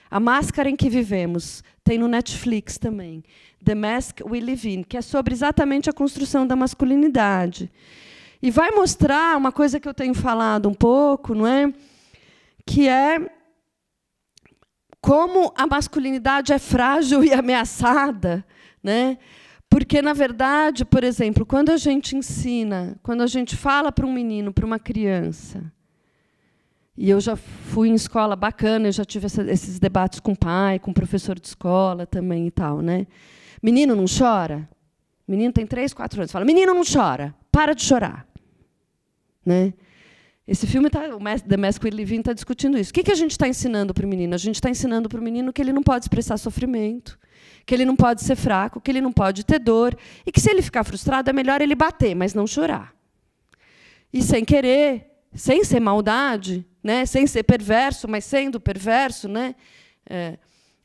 A Máscara em que Vivemos. Tem no Netflix também. The Mask We Live In, que é sobre exatamente a construção da masculinidade. E vai mostrar uma coisa que eu tenho falado um pouco, não é? Que é como a masculinidade é frágil e ameaçada, né? Porque, na verdade, por exemplo, quando a gente ensina, quando a gente fala para um menino, para uma criança, e eu já fui em escola bacana, eu já tive esses debates com o pai, com o professor de escola também e tal, né? Menino não chora? Menino tem 3, 4 anos. Fala, menino não chora, para de chorar. Né? Esse filme, The Mask We Live In, está discutindo isso. O que a gente está ensinando para o menino? A gente está ensinando para o menino que ele não pode expressar sofrimento, que ele não pode ser fraco, que ele não pode ter dor, e que, se ele ficar frustrado, é melhor ele bater, mas não chorar. E sem querer, sem ser maldade, né? Sem ser perverso, mas sendo perverso, né?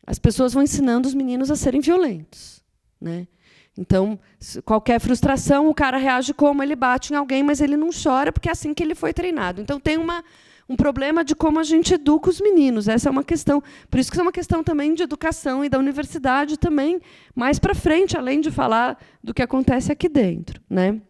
As pessoas vão ensinando os meninos a serem violentos. Né? Então, qualquer frustração, o cara reage como? Ele bate em alguém, mas ele não chora, porque é assim que ele foi treinado. Então, tem um problema de como a gente educa os meninos. Essa é uma questão. Por isso que é uma questão também de educação e da universidade também, mais para frente, além de falar do que acontece aqui dentro. Né?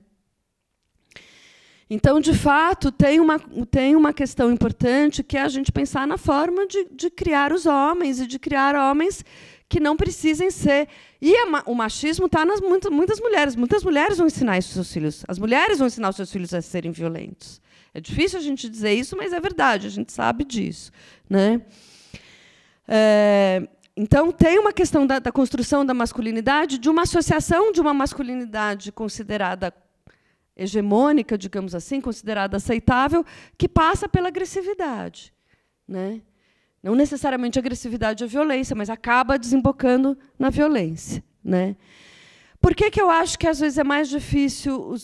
Então, de fato, tem uma questão importante, que é a gente pensar na forma de criar os homens, e de criar homens que não precisem ser. E o machismo está nas muitas mulheres. Muitas mulheres vão ensinar isso aos seus filhos. As mulheres vão ensinar os seus filhos a serem violentos. É difícil a gente dizer isso, mas é verdade, a gente sabe disso. Né? Então, tem uma questão da construção da masculinidade, de uma associação de uma masculinidade considerada hegemônica, digamos assim, considerada aceitável, que passa pela agressividade. Né? Não necessariamente a agressividade é violência, mas acaba desembocando na violência. Né? Por que eu acho que, às vezes, é mais difícil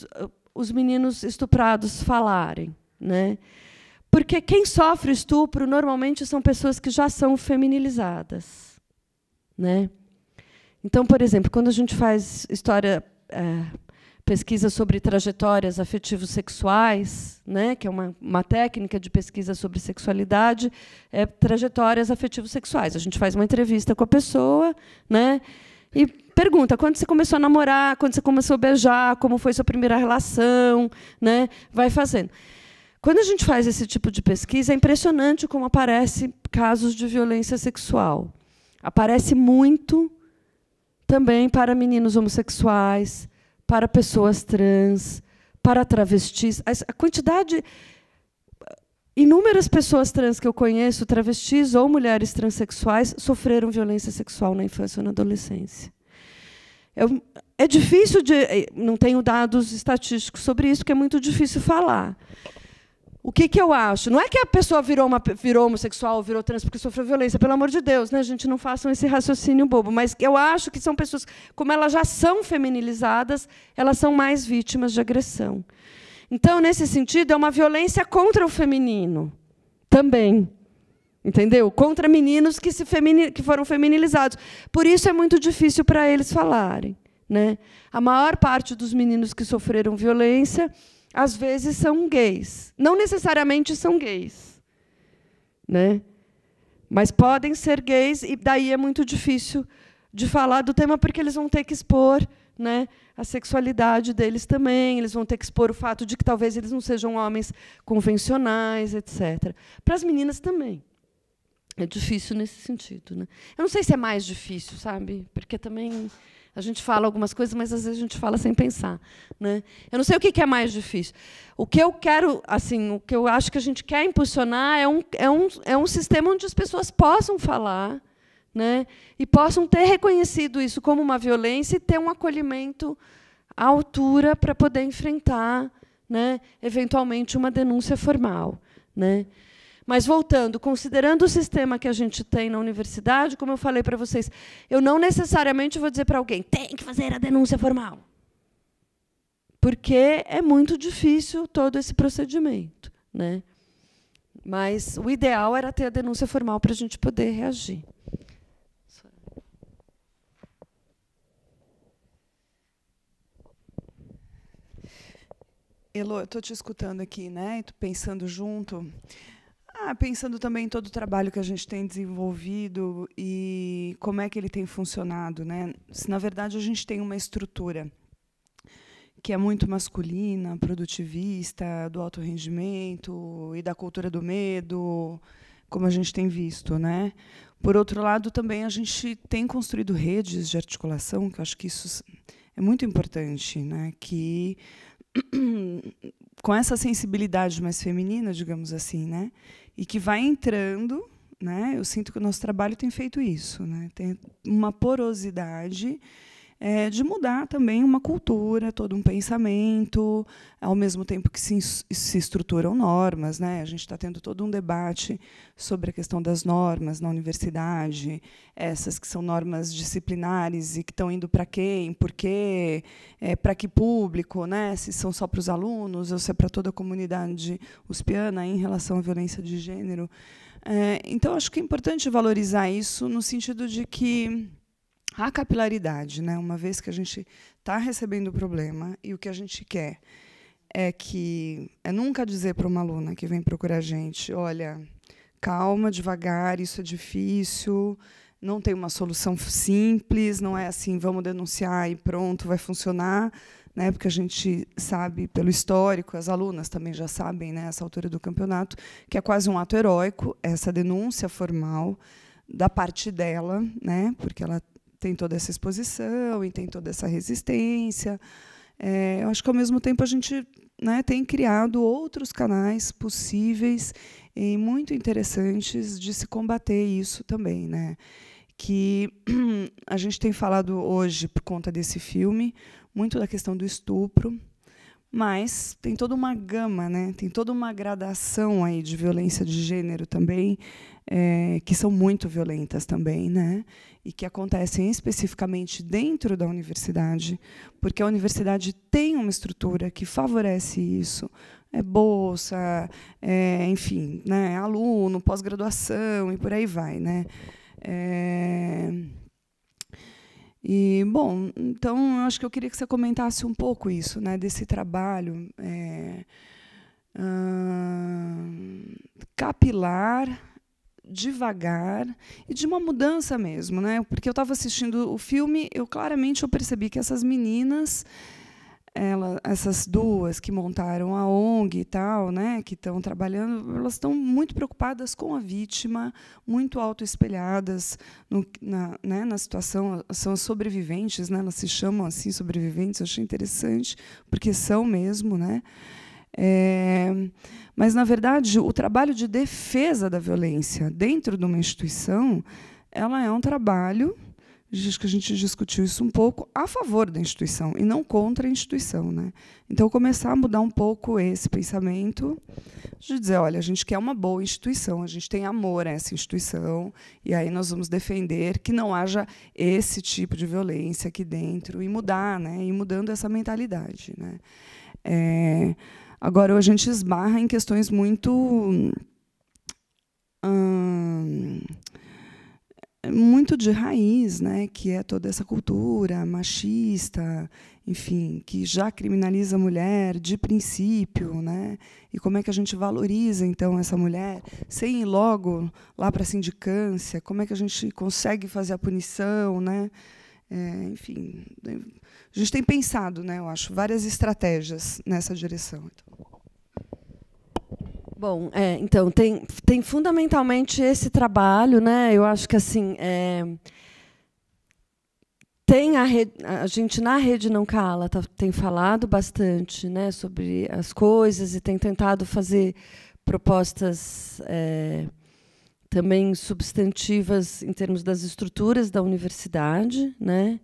os meninos estuprados falarem? Né? Porque quem sofre estupro, normalmente, são pessoas que já são feminilizadas. Né? Então, por exemplo, quando a gente faz pesquisa sobre trajetórias afetivo-sexuais, né, que é uma técnica de pesquisa sobre sexualidade, trajetórias afetivo-sexuais. A gente faz uma entrevista com a pessoa, né, e pergunta quando você começou a namorar, quando você começou a beijar, como foi sua primeira relação, né, vai fazendo. Quando a gente faz esse tipo de pesquisa, é impressionante como aparecem casos de violência sexual. Aparece muito também para meninos homossexuais, para pessoas trans, para travestis. A quantidade... Inúmeras pessoas trans que eu conheço, travestis ou mulheres transexuais, sofreram violência sexual na infância ou na adolescência. É difícil de... Não tenho dados estatísticos sobre isso, porque é muito difícil falar. O que eu acho? Não é que a pessoa virou homossexual ou virou trans porque sofreu violência, pelo amor de Deus, né? A gente não faça esse raciocínio bobo, mas eu acho que são pessoas, como elas já são feminilizadas, elas são mais vítimas de agressão. Então, nesse sentido, é uma violência contra o feminino também. Entendeu? Contra meninos que foram feminilizados. Por isso é muito difícil para eles falarem, né? A maior parte dos meninos que sofreram violência, às vezes, são gays. Não necessariamente são gays, né? Mas podem ser gays, e daí é muito difícil de falar do tema, porque eles vão ter que expor, né, a sexualidade deles também, eles vão ter que expor o fato de que talvez eles não sejam homens convencionais, etc. Para as meninas também. É difícil nesse sentido, né? Eu não sei se é mais difícil, sabe? Porque também a gente fala algumas coisas, mas às vezes a gente fala sem pensar, né? Eu não sei o que é mais difícil. O que eu quero, assim, o que eu acho que a gente quer impulsionar é um sistema onde as pessoas possam falar, né? E possam ter reconhecido isso como uma violência e ter um acolhimento à altura para poder enfrentar, né, eventualmente, uma denúncia formal, né? Mas, voltando, considerando o sistema que a gente tem na universidade, como eu falei para vocês, eu não necessariamente vou dizer para alguém, tem que fazer a denúncia formal. Porque é muito difícil todo esse procedimento, né? Mas o ideal era ter a denúncia formal para a gente poder reagir. Elô, eu estou te escutando aqui, né? Estou pensando junto. Pensando também em todo o trabalho que a gente tem desenvolvido e como é que ele tem funcionado, né? Se, na verdade, a gente tem uma estrutura que é muito masculina, produtivista, do alto rendimento e da cultura do medo, como a gente tem visto, né? Por outro lado, também a gente tem construído redes de articulação, que eu acho que isso é muito importante, né? Que com essa sensibilidade mais feminina, digamos assim, né? E que vai entrando, né? Eu sinto que o nosso trabalho tem feito isso, né? Tem uma porosidade de mudar também uma cultura, todo um pensamento, ao mesmo tempo que se estruturam normas, né? A gente está tendo todo um debate sobre a questão das normas na universidade, essas que são normas disciplinares e que estão indo para quem, por quê, para que público, né? Se são só para os alunos ou se é para toda a comunidade uspiana em relação à violência de gênero. Então, acho que é importante valorizar isso no sentido de que a capilaridade, né? Uma vez que a gente está recebendo o problema e o que a gente quer é nunca dizer para uma aluna que vem procurar a gente, olha, calma, devagar, isso é difícil, não tem uma solução simples, não é assim, vamos denunciar e pronto, vai funcionar, né? Porque a gente sabe, pelo histórico, as alunas também já sabem, né, essa altura do campeonato, que é quase um ato heróico, essa denúncia formal da parte dela, né? Porque ela tem toda essa exposição e tem toda essa resistência. Eu acho que, ao mesmo tempo, a gente, né, tem criado outros canais possíveis e muito interessantes de se combater isso também, né? Que a gente tem falado hoje, por conta desse filme, muito da questão do estupro, mas tem toda uma gama, né? Tem toda uma gradação aí de violência de gênero também, que são muito violentas também, né? E que acontecem especificamente dentro da universidade, porque a universidade tem uma estrutura que favorece isso. Bolsa, enfim, né? Aluno, pós-graduação e por aí vai, né? E, bom, então, eu acho que eu queria que você comentasse um pouco isso, né, desse trabalho capilar, devagar, e de uma mudança mesmo, né? Porque eu estava assistindo o filme, eu percebi que essas meninas, essas duas que montaram a ONG e tal, né, que estão trabalhando, elas estão muito preocupadas com a vítima, muito autoespelhadas na situação, são as sobreviventes, né, elas se chamam assim, sobreviventes, eu achei interessante, porque são mesmo, né? Mas, na verdade, o trabalho de defesa da violência dentro de uma instituição, ela é um trabalho, acho que a gente discutiu isso um pouco, a favor da instituição e não contra a instituição, né? Então, começar a mudar um pouco esse pensamento de dizer, olha, a gente quer uma boa instituição, a gente tem amor a essa instituição, e aí nós vamos defender que não haja esse tipo de violência aqui dentro, e mudar, né? E mudando essa mentalidade, né? Agora, a gente esbarra em questões muito muito de raiz, né, que é toda essa cultura machista, enfim, que já criminaliza a mulher de princípio, né, e como é que a gente valoriza, então, essa mulher, sem ir logo lá para a sindicância, como é que a gente consegue fazer a punição, né, enfim, a gente tem pensado, né, eu acho, várias estratégias nessa direção. Bom, então, tem fundamentalmente esse trabalho, né? Eu acho que assim, tem a gente na Rede Não Cala tem falado bastante, né, sobre as coisas e tem tentado fazer propostas também substantivas em termos das estruturas da universidade, né?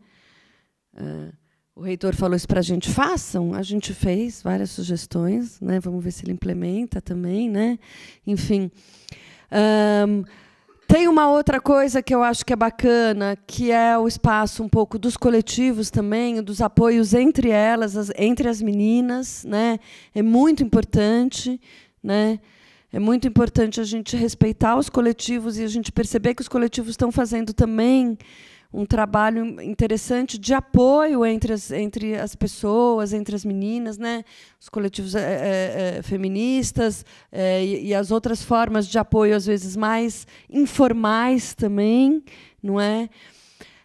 O reitor falou isso para a gente, façam. A gente fez várias sugestões, né? Vamos ver se ele implementa também, né? Enfim, tem uma outra coisa que eu acho que é bacana, que é o espaço um pouco dos coletivos também, dos apoios entre elas, entre as meninas, né? É muito importante, né? É muito importante a gente respeitar os coletivos e a gente perceber que os coletivos estão fazendo também um trabalho interessante de apoio entre as pessoas, entre as meninas, né? Os coletivos feministas e as outras formas de apoio, às vezes mais informais também, não é?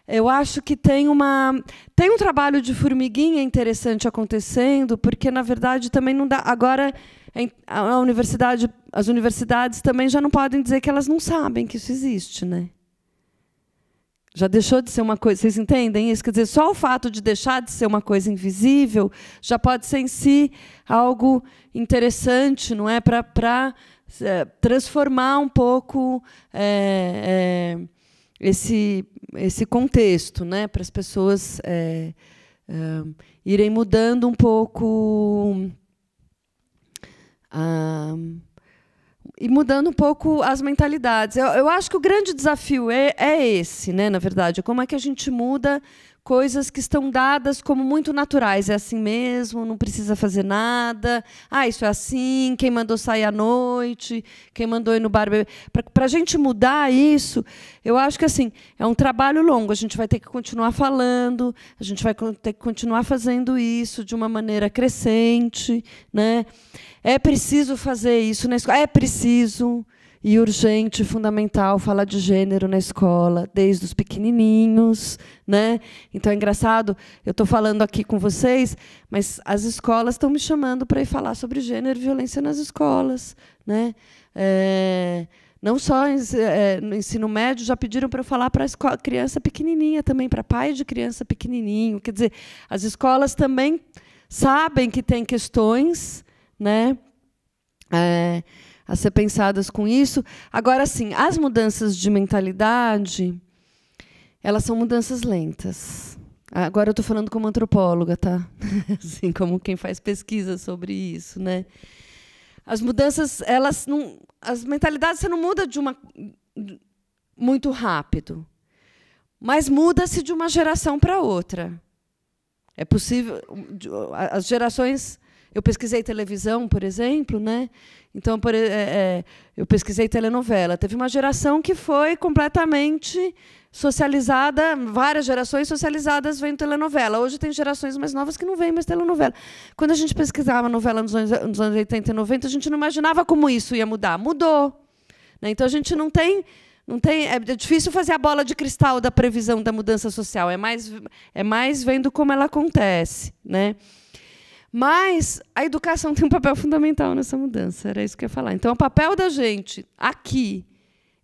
Eu acho que tem um trabalho de formiguinha interessante acontecendo, porque, na verdade, também não dá. Agora, as universidades também já não podem dizer que elas não sabem que isso existe, né? Já deixou de ser uma coisa... Vocês entendem isso? Quer dizer, só o fato de deixar de ser uma coisa invisível já pode ser, em si, algo interessante, não é? Para transformar um pouco esse contexto, né? Para as pessoas irem mudando um pouco... e mudando um pouco as mentalidades. Eu acho que o grande desafio é esse, né, na verdade. Como é que a gente muda coisas que estão dadas como muito naturais. É assim mesmo, não precisa fazer nada. Isso é assim, quem mandou sair à noite, quem mandou ir no bar beber. Para a gente mudar isso, eu acho que assim, é um trabalho longo. A gente vai ter que continuar falando, a gente vai ter que continuar fazendo isso de uma maneira crescente, né? É preciso fazer isso na escola. É preciso e urgente, fundamental, falar de gênero na escola, desde os pequenininhos, né? Então, é engraçado, eu estou falando aqui com vocês, mas as escolas estão me chamando para ir falar sobre gênero e violência nas escolas, né? Não só no ensino médio, já pediram para eu falar para a criança pequenininha também, para pai de criança pequenininho. Quer dizer, as escolas também sabem que tem questões, né, a ser pensadas com isso. Agora, sim, as mudanças de mentalidade, elas são mudanças lentas. Agora eu estou falando como antropóloga, tá? Assim, como quem faz pesquisa sobre isso, né? As mudanças, elas não, as mentalidades você não muda muito rápido, mas muda-se de uma geração para outra. É possível, as gerações. Eu pesquisei televisão, por exemplo, né? Então, eu pesquisei telenovela. Teve uma geração que foi completamente socializada, várias gerações socializadas vendo telenovela. Hoje tem gerações mais novas que não veem mais telenovela. Quando a gente pesquisava novela nos anos 80 e 90, a gente não imaginava como isso ia mudar. Mudou, né? Então, a gente não tem... É difícil fazer a bola de cristal da previsão da mudança social. É mais vendo como ela acontece, né? Mas a educação tem um papel fundamental nessa mudança, era isso que eu ia falar. Então, o papel da gente aqui,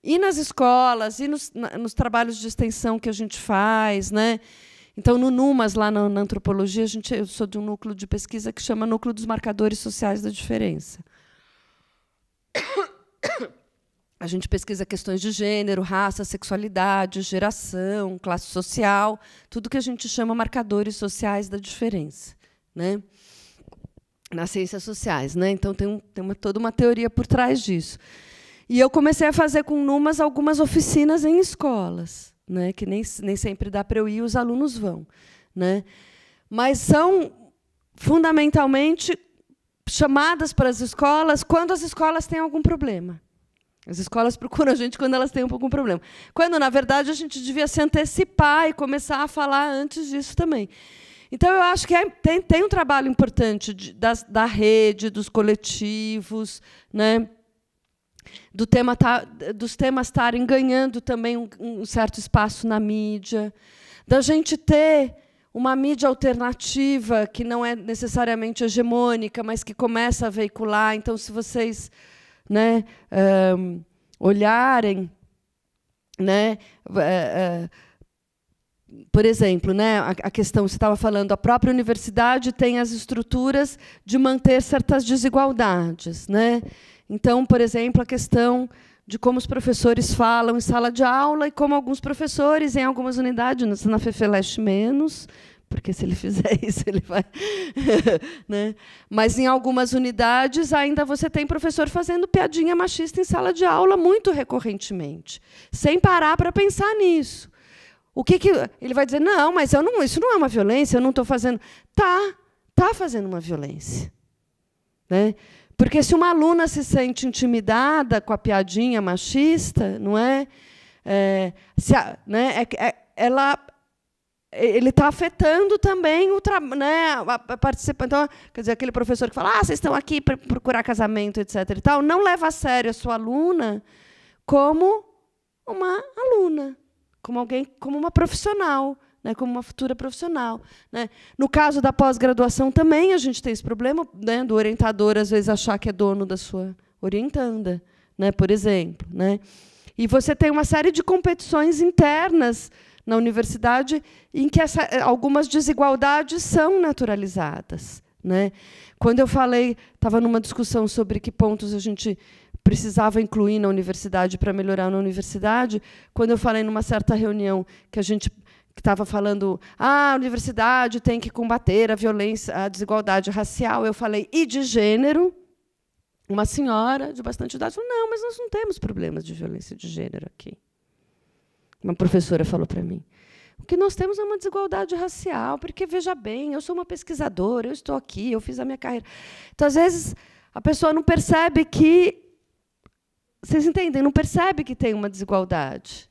e nas escolas, e nos trabalhos de extensão que a gente faz, né? Então, no NUMAS, lá na antropologia, eu sou de um núcleo de pesquisa que chama Núcleo dos Marcadores Sociais da Diferença. A gente pesquisa questões de gênero, raça, sexualidade, geração, classe social, tudo que a gente chama marcadores sociais da diferença, né? Nas ciências sociais, né? Então tem toda uma teoria por trás disso. E eu comecei a fazer com NUMAS algumas oficinas em escolas, né? Que nem sempre dá para eu ir, os alunos vão, né? Mas são fundamentalmente chamadas para as escolas quando as escolas têm algum problema. As escolas procuram a gente quando elas têm algum problema. Quando, na verdade, a gente devia se antecipar e começar a falar antes disso também. Então, eu acho que tem um trabalho importante da rede, dos coletivos, né? Dos temas estarem ganhando também um certo espaço na mídia, da gente ter uma mídia alternativa que não é necessariamente hegemônica, mas que começa a veicular. Então, se vocês, né, olharem, né, por exemplo, né, a questão, você estava falando, a própria universidade tem as estruturas de manter certas desigualdades, né? Então, por exemplo, a questão de como os professores falam em sala de aula e como alguns professores, em algumas unidades, na FEFELESH menos, porque se ele fizer isso, ele vai... né? Mas, em algumas unidades, ainda você tem professor fazendo piadinha machista em sala de aula muito recorrentemente, sem parar para pensar nisso. O que ele vai dizer? Não, mas isso não é uma violência, eu não estou fazendo... Tá fazendo uma violência. Né? Porque se uma aluna se sente intimidada com a piadinha machista, não é? Ele está afetando também a participação. Então, quer dizer, aquele professor que fala, vocês estão aqui para procurar casamento, etc. E tal, não leva a sério a sua aluna como uma aluna, como uma profissional. Né, como uma futura profissional. Né? No caso da pós-graduação também a gente tem esse problema, né, do orientador, às vezes, achar que é dono da sua orientanda, né, por exemplo. Né? E você tem uma série de competições internas na universidade em que algumas desigualdades são naturalizadas. Né? Quando eu estava numa discussão sobre que pontos a gente precisava incluir na universidade para melhorar na universidade, quando eu falei numa certa reunião que estava falando, a universidade tem que combater a violência, a desigualdade racial. Eu falei, e de gênero? Uma senhora de bastante idade falou, não, mas nós não temos problemas de violência de gênero aqui. Uma professora falou para mim, o que nós temos é uma desigualdade racial, porque, veja bem, eu sou uma pesquisadora, eu estou aqui, eu fiz a minha carreira. Então, às vezes, a pessoa não percebe que... Vocês entendem? Não percebe que tem uma desigualdade.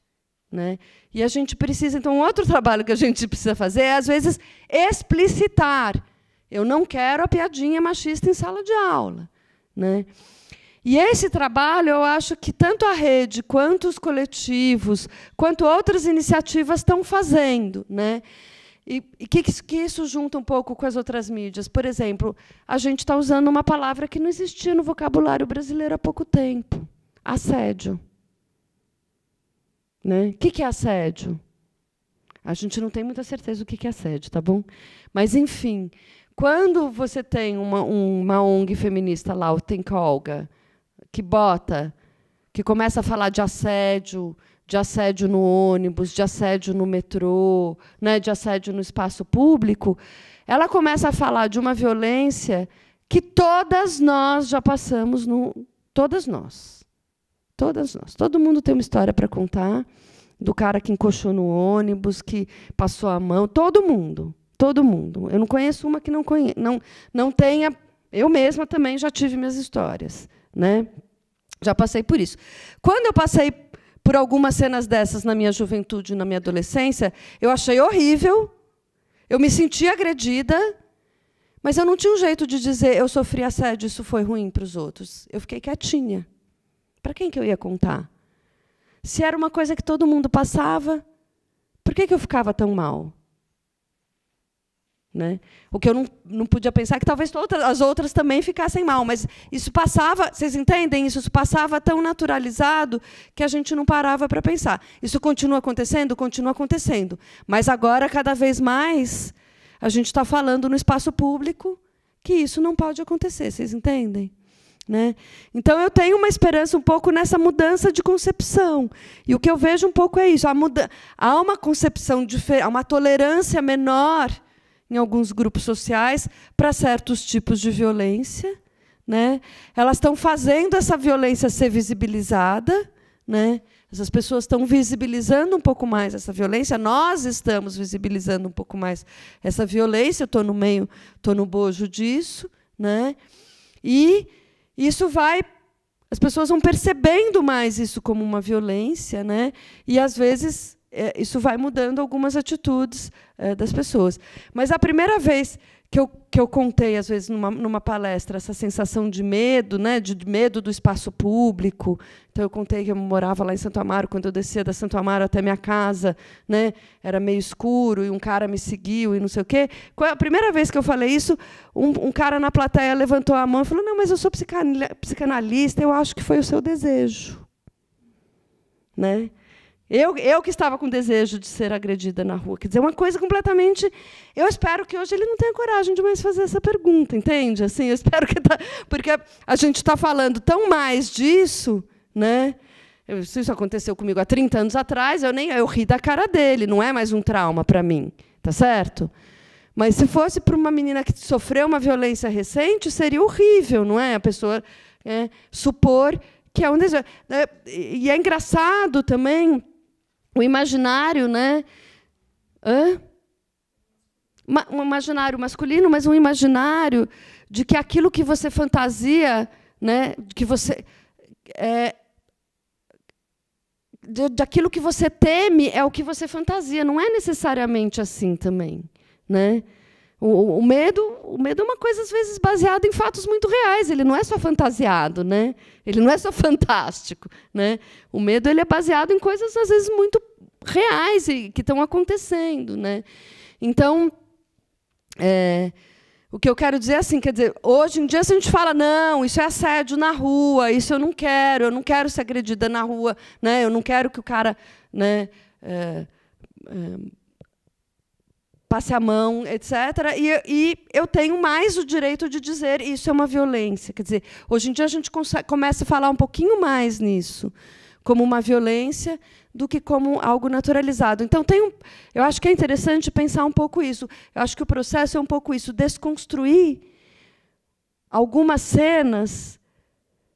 Né? E a gente precisa, então, outro trabalho que a gente precisa fazer é, às vezes, explicitar. Eu não quero a piadinha machista em sala de aula. Né? E esse trabalho, eu acho que tanto a rede, quanto os coletivos, quanto outras iniciativas estão fazendo. Né? E que isso junta um pouco com as outras mídias. Por exemplo, a gente está usando uma palavra que não existia no vocabulário brasileiro há pouco tempo. Assédio. Né? O que é assédio? A gente não tem muita certeza do que é assédio, tá bom? Mas, enfim, quando você tem uma ONG feminista lá, o Think Olga, que começa a falar de assédio no ônibus, de assédio no metrô, né, de assédio no espaço público, ela começa a falar de uma violência que todas nós já passamos, todas nós. Todo mundo tem uma história para contar, do cara que encoxou no ônibus, que passou a mão, todo mundo. Eu não conheço uma que não tenha. Eu mesma também já tive minhas histórias, né? Já passei por isso. Quando eu passei por algumas cenas dessas na minha juventude, na minha adolescência, eu achei horrível, eu me senti agredida, mas eu não tinha um jeito de dizer eu sofri assédio, isso foi ruim para os outros. Eu fiquei quietinha. Para quem que eu ia contar? Se era uma coisa que todo mundo passava, por que eu ficava tão mal? Né? O que eu não podia pensar é que talvez as outras também ficassem mal, mas isso passava, vocês entendem? Isso passava tão naturalizado que a gente não parava para pensar. Isso continua acontecendo? Continua acontecendo. Mas agora, cada vez mais, a gente está falando no espaço público que isso não pode acontecer, vocês entendem? Né? Então, eu tenho uma esperança um pouco nessa mudança de concepção. E o que eu vejo um pouco é isso. Há uma concepção diferente, há uma tolerância menor em alguns grupos sociais para certos tipos de violência. Né? Elas estão fazendo essa violência ser visibilizada. Né? Essas pessoas estão visibilizando um pouco mais essa violência. Nós estamos visibilizando um pouco mais essa violência. Eu estou no meio, estou no bojo disso. Né? E isso vai as pessoas vão percebendo mais isso como uma violência, né? E, às vezes, isso vai mudando algumas atitudes das pessoas. Mas a primeira vez que eu contei, às vezes, numa palestra, essa sensação de medo, né, de medo do espaço público. Então, eu contei que eu morava lá em Santo Amaro, quando eu descia da Santo Amaro até minha casa, né, era meio escuro, e um cara me seguiu, e não sei o quê. A primeira vez que eu falei isso, um cara na plateia levantou a mão e falou: não, mas eu sou psicanalista, eu acho que foi o seu desejo. Né? Eu que estava com desejo de ser agredida na rua. Quer dizer, uma coisa completamente... Eu espero que hoje ele não tenha coragem de mais fazer essa pergunta, entende? Assim, eu espero que... Porque a gente está falando tão mais disso, né? Se isso aconteceu comigo há 30 anos atrás, eu ri da cara dele, não é mais um trauma para mim, tá certo? Mas se fosse para uma menina que sofreu uma violência recente, seria horrível, não é? A pessoa supor que é um desejo. E é engraçado também... O imaginário, né? Um imaginário masculino, mas um imaginário de que aquilo que você fantasia, né? Que você daquilo que você teme é o que você fantasia. Não é necessariamente assim também, né? O medo é uma coisa, às vezes, baseada em fatos muito reais. Ele não é só fantasiado, né? Ele não é só fantástico, né? O medo ele é baseado em coisas, às vezes, muito reais e que estão acontecendo, né? Então, o que eu quero dizer é assim, quer dizer, hoje em dia, se a gente fala, não, isso é assédio na rua, isso eu não quero ser agredida na rua, né? Eu não quero que o cara, né, passe a mão, etc. E eu tenho mais o direito de dizer isso é uma violência. Quer dizer, hoje em dia a gente começa a falar um pouquinho mais nisso, como uma violência, do que como algo naturalizado. Então, eu acho que é interessante pensar um pouco isso. Eu acho que o processo é um pouco isso, desconstruir algumas cenas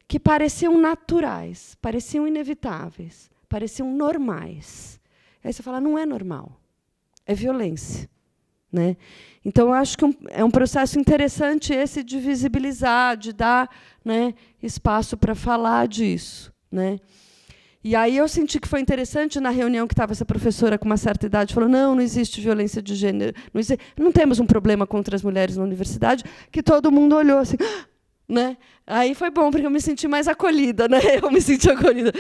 que pareciam naturais, pareciam inevitáveis, pareciam normais. Aí você fala, não é normal, é violência. Né? Então, eu acho que é um processo interessante esse de visibilizar, de dar, né, espaço para falar disso. Né? E aí eu senti que foi interessante, na reunião que estava essa professora com uma certa idade, falou, não existe violência de gênero, não temos um problema contra as mulheres na universidade, que todo mundo olhou assim... Né? Aí foi bom, porque eu me senti mais acolhida, né? Eu me senti acolhida.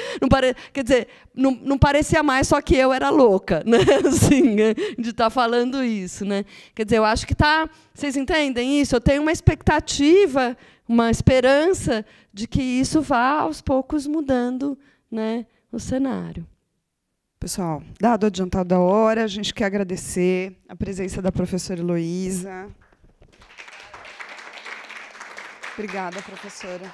Quer dizer, não parecia mais só que eu era louca, né? Assim, de estar falando isso. Né? Quer dizer, eu acho que está... Vocês entendem isso? Eu tenho uma expectativa, uma esperança de que isso vá, aos poucos, mudando, né, o cenário. Pessoal, dado o adiantado da hora, a gente quer agradecer a presença da professora Heloísa. Obrigada, professora.